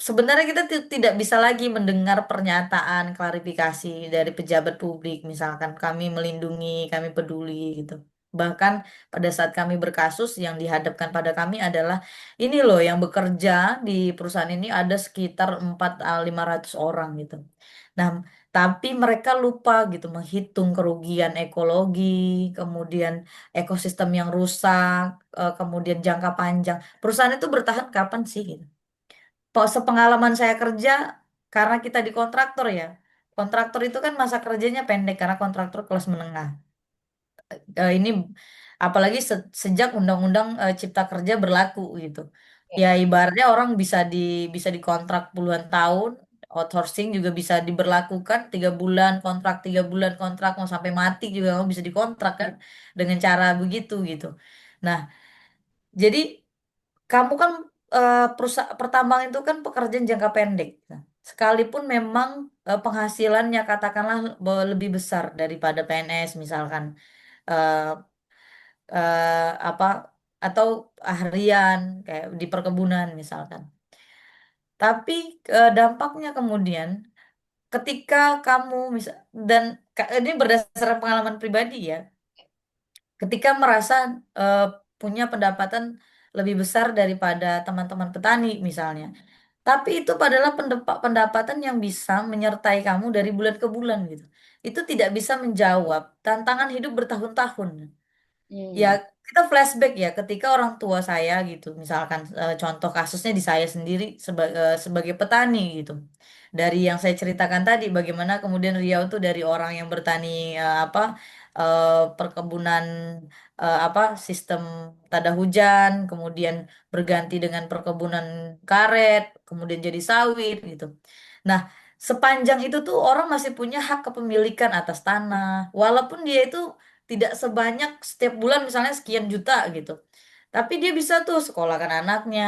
sebenarnya kita tidak bisa lagi mendengar pernyataan klarifikasi dari pejabat publik, misalkan kami melindungi, kami peduli gitu. Bahkan pada saat kami berkasus yang dihadapkan pada kami adalah ini loh yang bekerja di perusahaan ini ada sekitar 500 orang gitu. Nah, tapi mereka lupa gitu menghitung kerugian ekologi, kemudian ekosistem yang rusak, kemudian jangka panjang. Perusahaan itu bertahan kapan sih gitu? Sepengalaman saya kerja, karena kita di kontraktor ya, kontraktor itu kan masa kerjanya pendek karena kontraktor kelas menengah. Ini apalagi sejak Undang-Undang Cipta Kerja berlaku gitu. Ya ibaratnya orang bisa dikontrak puluhan tahun, outsourcing juga bisa diberlakukan 3 bulan kontrak, 3 bulan kontrak mau sampai mati juga kamu bisa dikontrak kan dengan cara begitu gitu. Nah, jadi kamu kan perusahaan pertambang itu kan pekerjaan jangka pendek. Nah, sekalipun memang penghasilannya katakanlah lebih besar daripada PNS misalkan eh, apa atau harian kayak di perkebunan misalkan. Tapi dampaknya kemudian ketika kamu misal dan ini berdasarkan pengalaman pribadi ya, ketika merasa eh, punya pendapatan lebih besar daripada teman-teman petani misalnya. Tapi itu adalah pendapatan yang bisa menyertai kamu dari bulan ke bulan gitu. Itu tidak bisa menjawab tantangan hidup bertahun-tahun. Ya, Hmm. kita flashback ya ketika orang tua saya gitu, misalkan contoh kasusnya di saya sendiri sebagai petani gitu. Dari yang saya ceritakan tadi, bagaimana kemudian Riau tuh dari orang yang bertani perkebunan apa sistem tada hujan, kemudian berganti dengan perkebunan karet, kemudian jadi sawit gitu. Nah, sepanjang itu tuh orang masih punya hak kepemilikan atas tanah, walaupun dia itu tidak sebanyak setiap bulan misalnya sekian juta gitu. Tapi dia bisa tuh sekolahkan anaknya,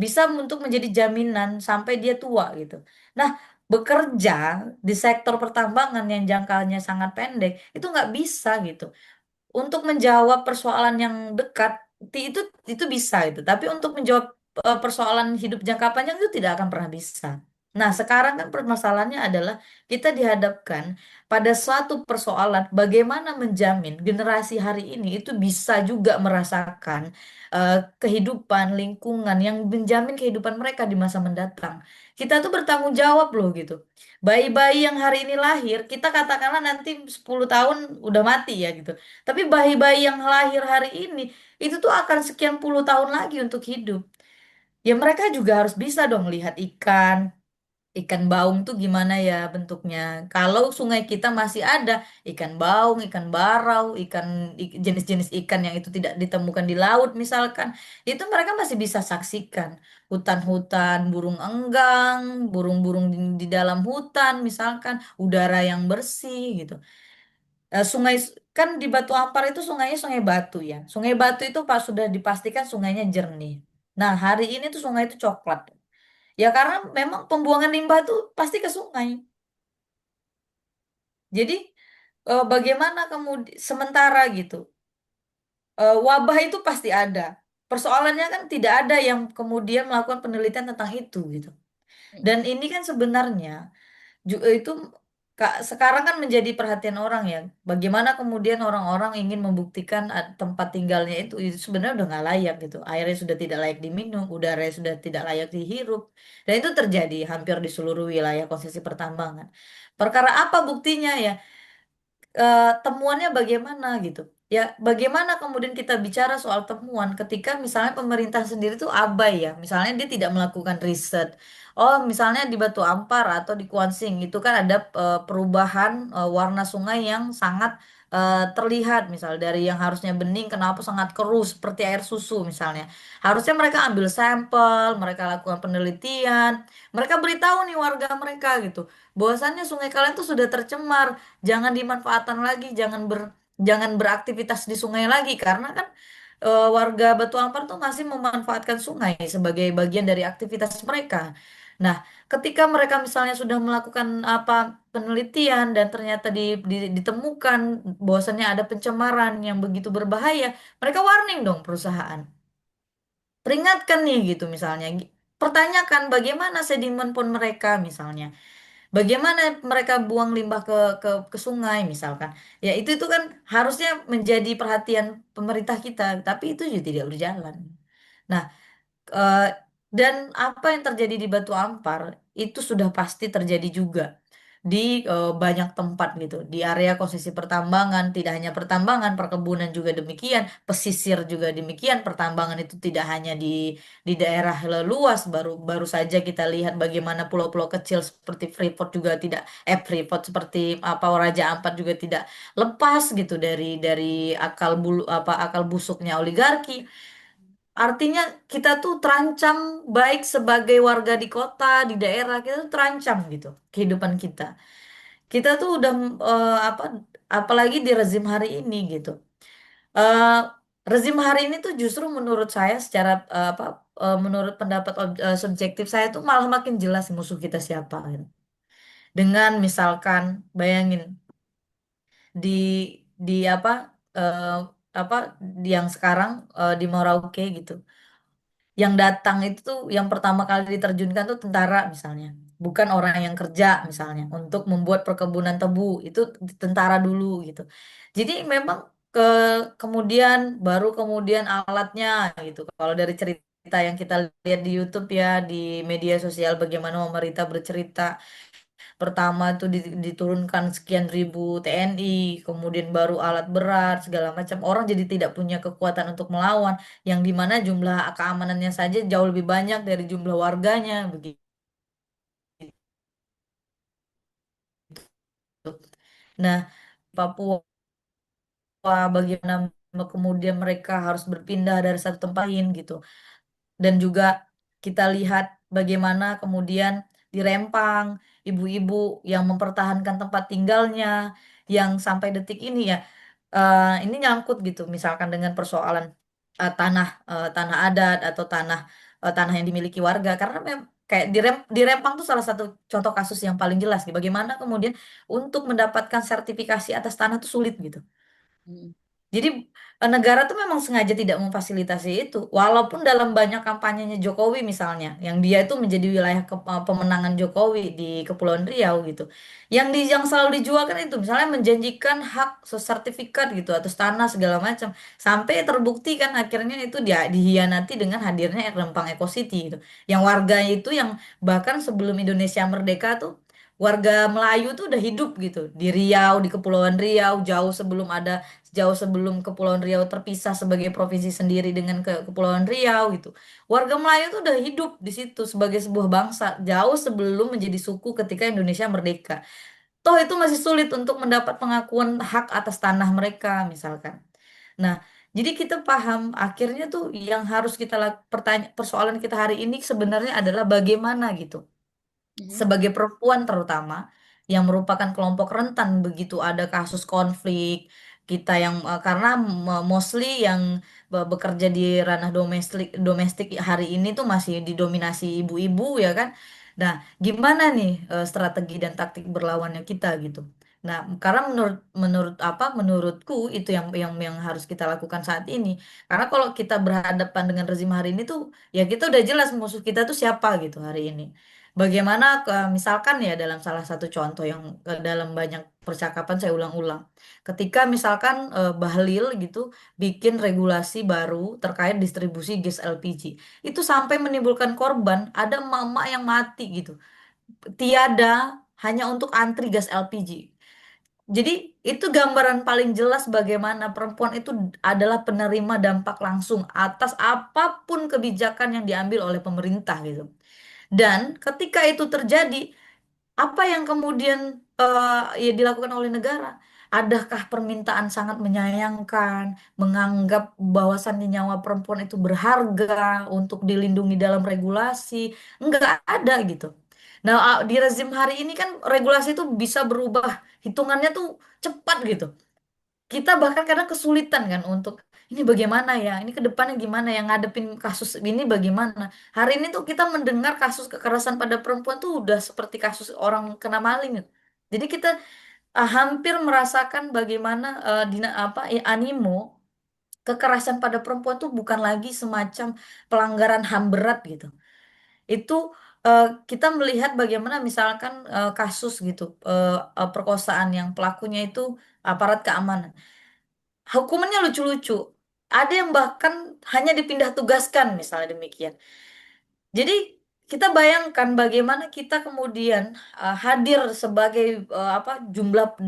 bisa untuk menjadi jaminan sampai dia tua gitu. Nah, bekerja di sektor pertambangan yang jangkauannya sangat pendek itu nggak bisa gitu. Untuk menjawab persoalan yang dekat itu itu bisa itu, tapi untuk menjawab persoalan hidup jangka panjang itu tidak akan pernah bisa. Nah, sekarang kan permasalahannya adalah kita dihadapkan pada suatu persoalan bagaimana menjamin generasi hari ini itu bisa juga merasakan kehidupan lingkungan yang menjamin kehidupan mereka di masa mendatang. Kita tuh bertanggung jawab loh gitu. Bayi-bayi yang hari ini lahir, kita katakanlah nanti 10 tahun udah mati ya gitu. Tapi bayi-bayi yang lahir hari ini itu tuh akan sekian puluh tahun lagi untuk hidup. Ya mereka juga harus bisa dong lihat ikan baung tuh gimana ya bentuknya. Kalau sungai kita masih ada ikan baung, ikan barau, jenis-jenis ikan yang itu tidak ditemukan di laut misalkan, itu mereka masih bisa saksikan. Hutan-hutan, burung enggang, burung-burung di dalam hutan misalkan, udara yang bersih gitu. Sungai kan di Batu Ampar itu sungainya sungai batu ya. Sungai batu itu pas sudah dipastikan sungainya jernih. Nah, hari ini tuh sungai itu coklat. Ya karena memang pembuangan limbah tuh pasti ke sungai. Jadi bagaimana kemudian sementara gitu, wabah itu pasti ada. Persoalannya kan tidak ada yang kemudian melakukan penelitian tentang itu gitu. Dan ini kan sebenarnya juga itu sekarang kan menjadi perhatian orang ya. Bagaimana kemudian orang-orang ingin membuktikan tempat tinggalnya itu sebenarnya udah nggak layak gitu. Airnya sudah tidak layak diminum, udaranya sudah tidak layak dihirup. Dan itu terjadi hampir di seluruh wilayah konsesi pertambangan. Perkara apa buktinya ya? Temuannya bagaimana gitu. Ya, bagaimana kemudian kita bicara soal temuan ketika misalnya pemerintah sendiri tuh abai ya. Misalnya dia tidak melakukan riset. Oh, misalnya di Batu Ampar atau di Kuansing itu kan ada perubahan warna sungai yang sangat terlihat misal dari yang harusnya bening kenapa sangat keruh seperti air susu misalnya. Harusnya mereka ambil sampel, mereka lakukan penelitian, mereka beritahu nih warga mereka gitu. Bahwasannya sungai kalian tuh sudah tercemar, jangan dimanfaatkan lagi, jangan beraktivitas di sungai lagi karena kan warga Batu Ampar tuh masih memanfaatkan sungai sebagai bagian dari aktivitas mereka. Nah, ketika mereka misalnya sudah melakukan apa penelitian dan ternyata ditemukan bahwasannya ada pencemaran yang begitu berbahaya, mereka warning dong perusahaan. Peringatkan nih gitu misalnya. Pertanyakan bagaimana sedimen pon mereka misalnya. Bagaimana mereka buang limbah ke sungai misalkan. Ya itu kan harusnya menjadi perhatian pemerintah kita, tapi itu juga tidak berjalan. Nah, eh, dan apa yang terjadi di Batu Ampar itu sudah pasti terjadi juga di banyak tempat gitu. Di area konsesi pertambangan, tidak hanya pertambangan, perkebunan juga demikian, pesisir juga demikian. Pertambangan itu tidak hanya di daerah luas, baru baru saja kita lihat bagaimana pulau-pulau kecil seperti Freeport juga tidak Freeport seperti apa Raja Ampat juga tidak lepas gitu dari akal busuknya oligarki. Artinya kita tuh terancam baik sebagai warga di kota, di daerah, kita tuh terancam gitu kehidupan kita. Kita tuh udah apalagi di rezim hari ini gitu. Eh rezim hari ini tuh justru menurut saya secara menurut pendapat subjektif saya tuh malah makin jelas musuh kita siapa gitu. Dengan misalkan bayangin di di eh, apa yang sekarang di Merauke gitu. Yang datang itu tuh yang pertama kali diterjunkan tuh tentara misalnya, bukan orang yang kerja misalnya untuk membuat perkebunan tebu itu tentara dulu gitu. Jadi memang ke kemudian baru kemudian alatnya gitu. Kalau dari cerita yang kita lihat di YouTube ya di media sosial bagaimana pemerintah bercerita pertama itu diturunkan sekian ribu TNI, kemudian baru alat berat, segala macam. Orang jadi tidak punya kekuatan untuk melawan, yang dimana jumlah keamanannya saja jauh lebih banyak dari jumlah warganya, begitu. Nah, Papua bagaimana kemudian mereka harus berpindah dari satu tempat lain gitu. Dan juga kita lihat bagaimana kemudian di Rempang, ibu-ibu yang mempertahankan tempat tinggalnya, yang sampai detik ini ya, ini nyangkut gitu, misalkan dengan persoalan tanah adat atau tanah yang dimiliki warga, karena kayak di Rempang tuh salah satu contoh kasus yang paling jelas, gitu. Bagaimana kemudian untuk mendapatkan sertifikasi atas tanah itu sulit gitu. Hmm. Jadi negara tuh memang sengaja tidak memfasilitasi itu. Walaupun dalam banyak kampanyenya Jokowi misalnya, yang dia itu menjadi wilayah pemenangan Jokowi di Kepulauan Riau gitu. Yang selalu dijual kan itu misalnya menjanjikan hak sertifikat gitu atas tanah segala macam. Sampai terbukti kan akhirnya itu dia dihianati dengan hadirnya Rempang Eco City gitu. Yang warganya itu yang bahkan sebelum Indonesia merdeka tuh warga Melayu tuh udah hidup gitu di Riau, di Kepulauan Riau, jauh sebelum Kepulauan Riau terpisah sebagai provinsi sendiri dengan Kepulauan Riau gitu. Warga Melayu tuh udah hidup di situ sebagai sebuah bangsa jauh sebelum menjadi suku ketika Indonesia merdeka. Toh itu masih sulit untuk mendapat pengakuan hak atas tanah mereka misalkan. Nah, jadi kita paham akhirnya tuh yang harus persoalan kita hari ini sebenarnya adalah bagaimana gitu Mhm. sebagai perempuan terutama yang merupakan kelompok rentan begitu ada kasus konflik kita yang karena mostly yang bekerja di ranah domestik domestik hari ini tuh masih didominasi ibu-ibu ya kan. Nah, gimana nih strategi dan taktik berlawannya kita gitu. Nah, karena menurutku itu yang harus kita lakukan saat ini. Karena kalau kita berhadapan dengan rezim hari ini tuh ya kita udah jelas musuh kita tuh siapa gitu hari ini. Bagaimana misalkan ya dalam salah satu contoh yang dalam banyak percakapan saya ulang-ulang. Ketika misalkan Bahlil gitu bikin regulasi baru terkait distribusi gas LPG. Itu sampai menimbulkan korban, ada emak-emak yang mati gitu. Tiada hanya untuk antri gas LPG. Jadi itu gambaran paling jelas bagaimana perempuan itu adalah penerima dampak langsung atas apapun kebijakan yang diambil oleh pemerintah gitu. Dan ketika itu terjadi, apa yang kemudian ya dilakukan oleh negara? Adakah permintaan sangat menyayangkan, menganggap bahwasannya nyawa perempuan itu berharga untuk dilindungi dalam regulasi? Enggak ada gitu. Nah, di rezim hari ini kan regulasi itu bisa berubah, hitungannya tuh cepat gitu. Kita bahkan kadang kesulitan kan untuk ini bagaimana ya, ini ke depannya gimana ya ngadepin kasus ini bagaimana. Hari ini tuh kita mendengar kasus kekerasan pada perempuan tuh udah seperti kasus orang kena maling gitu. Jadi kita hampir merasakan bagaimana animo kekerasan pada perempuan tuh bukan lagi semacam pelanggaran HAM berat gitu. Itu kita melihat bagaimana misalkan kasus gitu perkosaan yang pelakunya itu aparat keamanan. Hukumannya lucu-lucu. Ada yang bahkan hanya dipindah tugaskan, misalnya demikian. Jadi kita bayangkan bagaimana kita kemudian hadir sebagai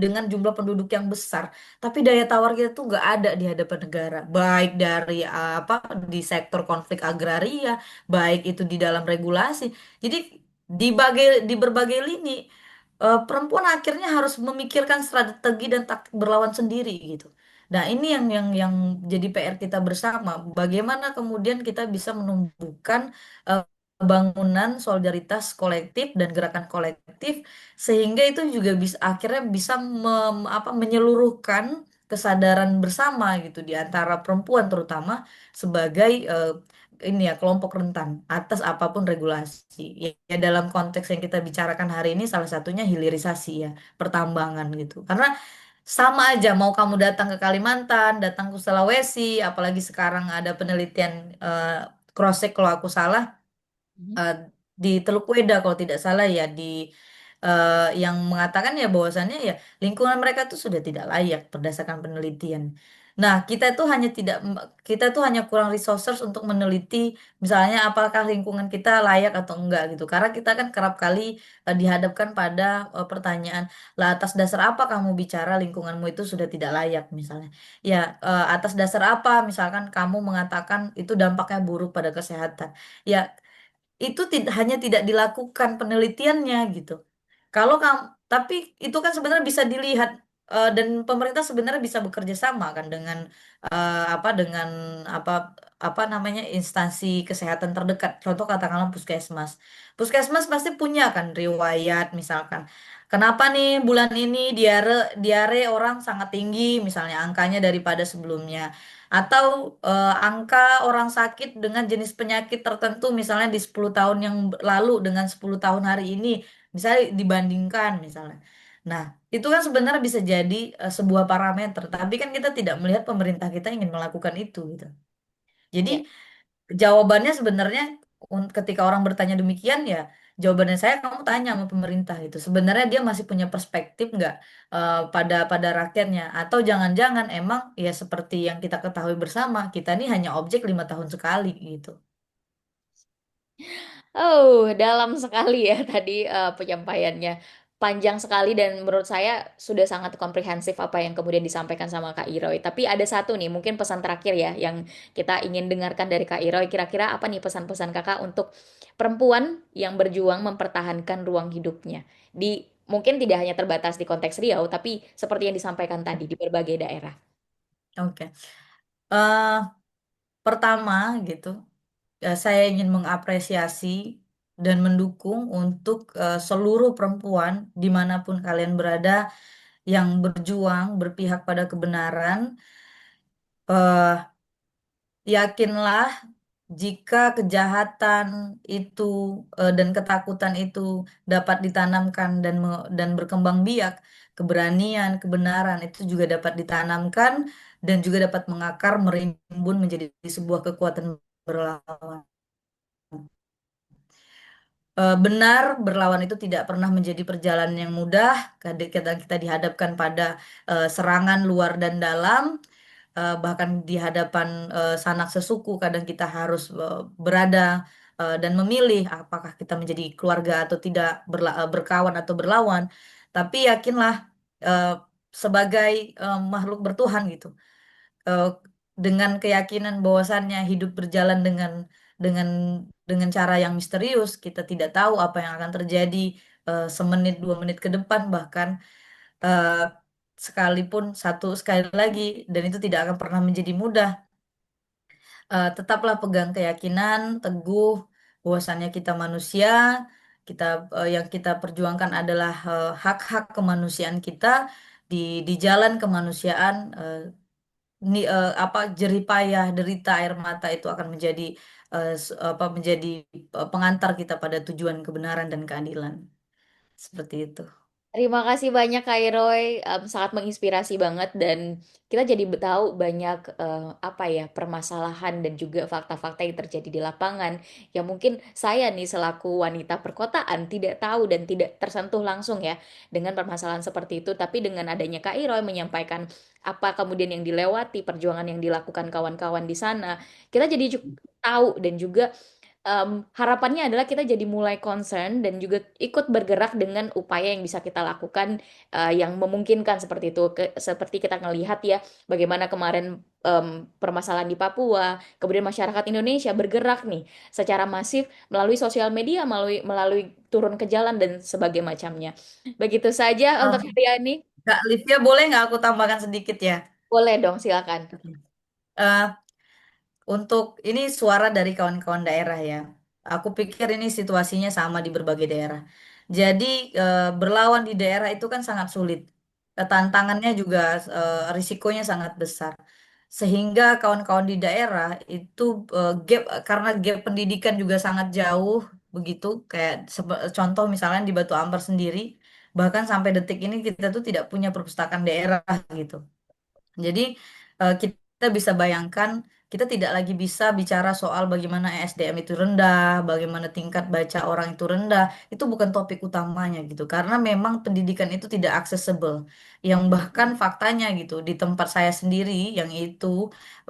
dengan jumlah penduduk yang besar, tapi daya tawar kita tuh nggak ada di hadapan negara, baik dari di sektor konflik agraria, baik itu di dalam regulasi. Jadi di berbagai lini perempuan akhirnya harus memikirkan strategi dan taktik berlawan sendiri gitu. Nah, ini yang jadi PR kita bersama. Bagaimana kemudian kita bisa menumbuhkan eh, bangunan solidaritas kolektif dan gerakan kolektif sehingga itu juga bisa akhirnya bisa menyeluruhkan kesadaran bersama gitu di antara perempuan terutama sebagai ini ya kelompok rentan atas apapun regulasi. Ya, dalam konteks yang kita bicarakan hari ini salah satunya hilirisasi ya, pertambangan gitu. Karena sama aja mau kamu datang ke Kalimantan, datang ke Sulawesi, apalagi sekarang ada penelitian cross check kalau aku salah Mhm. eh, di Teluk Weda kalau tidak salah ya yang mengatakan ya bahwasannya ya lingkungan mereka tuh sudah tidak layak berdasarkan penelitian. Nah, kita tuh hanya kurang resources untuk meneliti misalnya apakah lingkungan kita layak atau enggak gitu. Karena kita kan kerap kali dihadapkan pada pertanyaan, lah atas dasar apa kamu bicara lingkunganmu itu sudah tidak layak misalnya. Ya, atas dasar apa misalkan kamu mengatakan itu dampaknya buruk pada kesehatan. Ya, itu hanya tidak dilakukan penelitiannya gitu. Kalau kamu, tapi itu kan sebenarnya bisa dilihat dan pemerintah sebenarnya bisa bekerja sama kan dengan dengan apa apa namanya instansi kesehatan terdekat. Contoh katakanlah puskesmas. Puskesmas pasti punya kan riwayat misalkan. Kenapa nih bulan ini diare diare orang sangat tinggi misalnya angkanya daripada sebelumnya atau angka orang sakit dengan jenis penyakit tertentu misalnya di 10 tahun yang lalu dengan 10 tahun hari ini misalnya dibandingkan misalnya. Nah, itu kan sebenarnya bisa jadi sebuah parameter, tapi kan kita tidak melihat pemerintah kita ingin melakukan itu gitu. Jadi Ya. jawabannya sebenarnya ketika orang bertanya demikian ya jawabannya saya kamu tanya sama pemerintah itu sebenarnya dia masih punya perspektif nggak pada rakyatnya atau jangan-jangan emang ya seperti yang kita ketahui bersama kita ini hanya objek 5 tahun sekali gitu. Oh, dalam sekali ya tadi penyampaiannya. panjang sekali dan menurut saya sudah sangat komprehensif apa yang kemudian disampaikan sama Kak Iroy. Tapi ada satu nih, mungkin pesan terakhir ya yang kita ingin dengarkan dari Kak Iroy. Kira-kira apa nih pesan-pesan Kakak untuk perempuan yang berjuang mempertahankan ruang hidupnya di mungkin tidak hanya terbatas di konteks Riau, tapi seperti yang disampaikan tadi di berbagai daerah. Oke. Eh, Pertama gitu, saya ingin mengapresiasi dan mendukung untuk seluruh perempuan dimanapun kalian berada yang berjuang berpihak pada kebenaran. eh, Yakinlah jika kejahatan itu dan ketakutan itu dapat ditanamkan dan berkembang biak, keberanian, kebenaran itu juga dapat ditanamkan dan juga dapat mengakar, merimbun menjadi sebuah kekuatan berlawan. Benar, berlawan itu tidak pernah menjadi perjalanan yang mudah. Kita dihadapkan pada serangan luar dan dalam, bahkan di hadapan sanak sesuku. Kadang kita harus berada dan memilih apakah kita menjadi keluarga atau tidak, berkawan atau berlawan. Tapi yakinlah, eh, sebagai makhluk bertuhan gitu, eh, dengan keyakinan bahwasannya hidup berjalan dengan dengan cara yang misterius. Kita tidak tahu apa yang akan terjadi semenit 2 menit ke depan, bahkan eh, sekalipun sekali lagi, dan itu tidak akan pernah menjadi mudah. Tetaplah pegang keyakinan teguh bahwasannya kita manusia, kita yang kita perjuangkan adalah hak-hak kemanusiaan kita di jalan kemanusiaan. Apa, jerih payah, derita, air mata itu akan menjadi menjadi pengantar kita pada tujuan kebenaran dan keadilan. Seperti itu. Terima kasih banyak Kak Iroy. Sangat menginspirasi banget dan kita jadi tahu banyak apa ya permasalahan dan juga fakta-fakta yang terjadi di lapangan yang mungkin saya nih selaku wanita perkotaan tidak tahu dan tidak tersentuh langsung ya dengan permasalahan seperti itu. Tapi dengan adanya Kak Iroy menyampaikan apa kemudian yang dilewati, perjuangan yang dilakukan kawan-kawan di sana, kita jadi tahu dan juga harapannya adalah kita jadi mulai concern dan juga ikut bergerak dengan upaya yang bisa kita lakukan yang memungkinkan seperti itu. Seperti kita ngelihat ya bagaimana kemarin permasalahan di Papua, kemudian masyarakat Indonesia bergerak nih secara masif melalui sosial media, melalui turun ke jalan dan sebagainya macamnya. Begitu saja untuk Oh, hari ini. Kak Livia, boleh nggak aku tambahkan sedikit ya? Boleh dong, silakan. Oke. Eh, Untuk ini suara dari kawan-kawan daerah ya. Aku pikir ini situasinya sama di berbagai daerah. Jadi berlawan di daerah itu kan sangat sulit. Tantangannya juga, risikonya sangat besar. Sehingga kawan-kawan di daerah itu karena gap pendidikan juga sangat jauh begitu. Kayak contoh misalnya di Batu Ampar sendiri, bahkan sampai detik ini kita tuh tidak punya perpustakaan daerah gitu. Jadi kita bisa bayangkan, kita tidak lagi bisa bicara soal bagaimana SDM itu rendah, bagaimana tingkat baca orang itu rendah. Itu bukan topik utamanya gitu. Karena memang pendidikan itu tidak aksesibel. Yang bahkan faktanya gitu, di tempat saya sendiri yang itu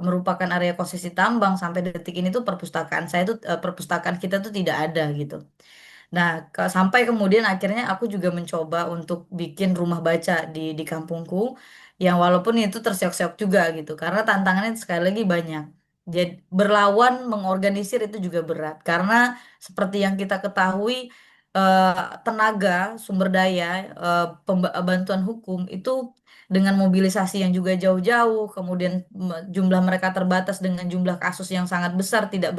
merupakan area konsesi tambang, sampai detik ini tuh perpustakaan kita tuh tidak ada gitu. Nah, sampai kemudian akhirnya aku juga mencoba untuk bikin rumah baca di kampungku, yang walaupun itu terseok-seok juga gitu, karena tantangannya sekali lagi banyak. Jadi berlawan mengorganisir itu juga berat, karena seperti yang kita ketahui, eh, tenaga, sumber daya, bantuan hukum itu dengan mobilisasi yang juga jauh-jauh, kemudian jumlah mereka terbatas dengan jumlah kasus yang sangat besar, tidak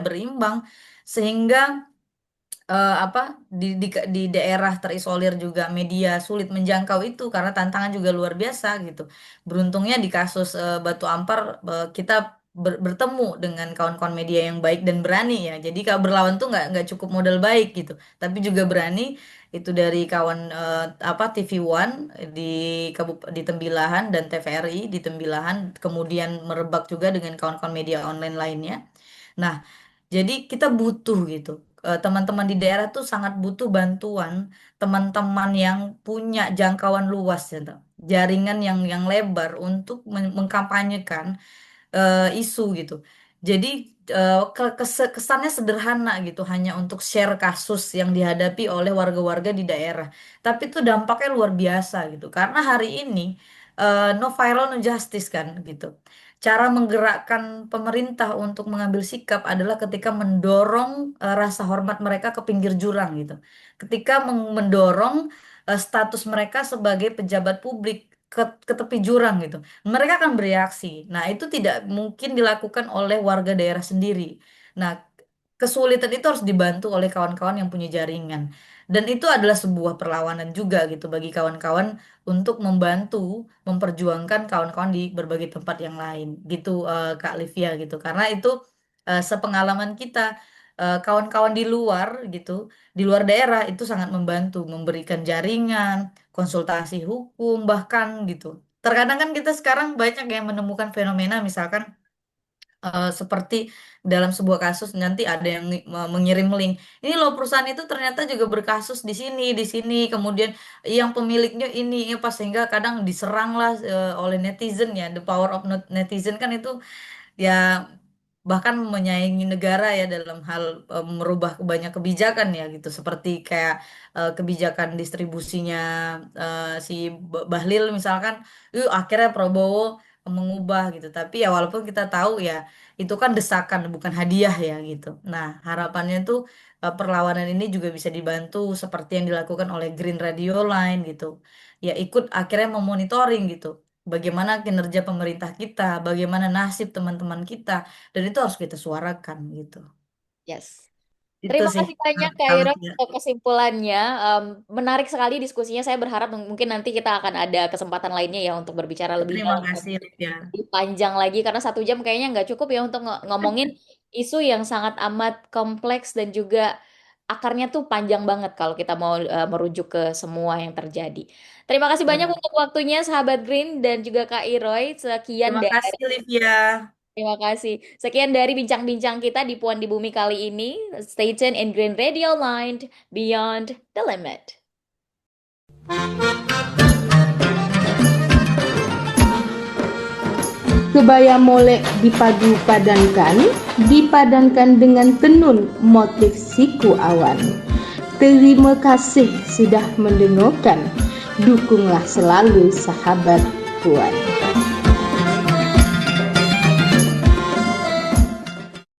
berimbang, sehingga apa di daerah terisolir juga media sulit menjangkau itu karena tantangan juga luar biasa gitu. Beruntungnya di kasus Batu Ampar, kita bertemu dengan kawan-kawan media yang baik dan berani ya. Jadi kalau berlawan tuh nggak cukup modal baik gitu, tapi juga berani. Itu dari kawan apa TV One di di Tembilahan dan TVRI di Tembilahan, kemudian merebak juga dengan kawan-kawan media online lainnya. Nah, jadi kita butuh gitu. Teman-teman di daerah tuh sangat butuh bantuan teman-teman yang punya jangkauan luas gitu. Jaringan yang lebar untuk mengkampanyekan isu gitu. Jadi kesannya sederhana gitu, hanya untuk share kasus yang dihadapi oleh warga-warga di daerah. Tapi itu dampaknya luar biasa gitu. Karena hari ini no viral no justice kan gitu. Cara menggerakkan pemerintah untuk mengambil sikap adalah ketika mendorong rasa hormat mereka ke pinggir jurang gitu. Ketika mendorong status mereka sebagai pejabat publik ke tepi jurang gitu. Mereka akan bereaksi. Nah, itu tidak mungkin dilakukan oleh warga daerah sendiri. Nah, kesulitan itu harus dibantu oleh kawan-kawan yang punya jaringan. Dan itu adalah sebuah perlawanan juga gitu bagi kawan-kawan untuk membantu memperjuangkan kawan-kawan di berbagai tempat yang lain gitu, Kak Livia gitu. Karena itu sepengalaman kita, kawan-kawan di luar gitu, di luar daerah itu sangat membantu memberikan jaringan, konsultasi hukum bahkan gitu. Terkadang kan kita sekarang banyak yang menemukan fenomena misalkan seperti dalam sebuah kasus nanti ada yang mengirim link. Ini loh perusahaan itu ternyata juga berkasus di sini, kemudian yang pemiliknya ini apa sehingga kadang diserang lah oleh netizen ya. The power of netizen kan itu ya bahkan menyaingi negara ya dalam hal merubah banyak kebijakan ya gitu seperti kayak kebijakan distribusinya si Bahlil misalkan akhirnya Prabowo mengubah gitu tapi ya walaupun kita tahu ya itu kan desakan bukan hadiah ya gitu. Nah harapannya tuh perlawanan ini juga bisa dibantu seperti yang dilakukan oleh Green Radio Line gitu ya ikut akhirnya memonitoring gitu bagaimana kinerja pemerintah kita, bagaimana nasib teman-teman kita, dan itu harus kita suarakan gitu. Yes. Itu Terima sih kasih banyak Kak kalau Ira tidak. untuk kesimpulannya. Menarik sekali diskusinya. Saya berharap mungkin nanti kita akan ada kesempatan lainnya ya untuk berbicara lebih Terima dalam, kasih ya. lebih panjang lagi karena 1 jam kayaknya nggak cukup ya untuk ngomongin isu yang sangat amat kompleks dan juga akarnya tuh panjang banget kalau kita mau merujuk ke semua yang terjadi. Terima kasih banyak Ya. untuk waktunya sahabat Green dan juga Kak Iroy. Sekian Terima kasih dari Livia. Terima kasih. Sekian dari bincang-bincang kita di Puan di Bumi kali ini. Stay tune in Green Radio Line Beyond the Limit. Kebaya molek dipadankan dengan tenun motif siku awan. Terima kasih sudah mendengarkan. Dukunglah selalu sahabat Puan.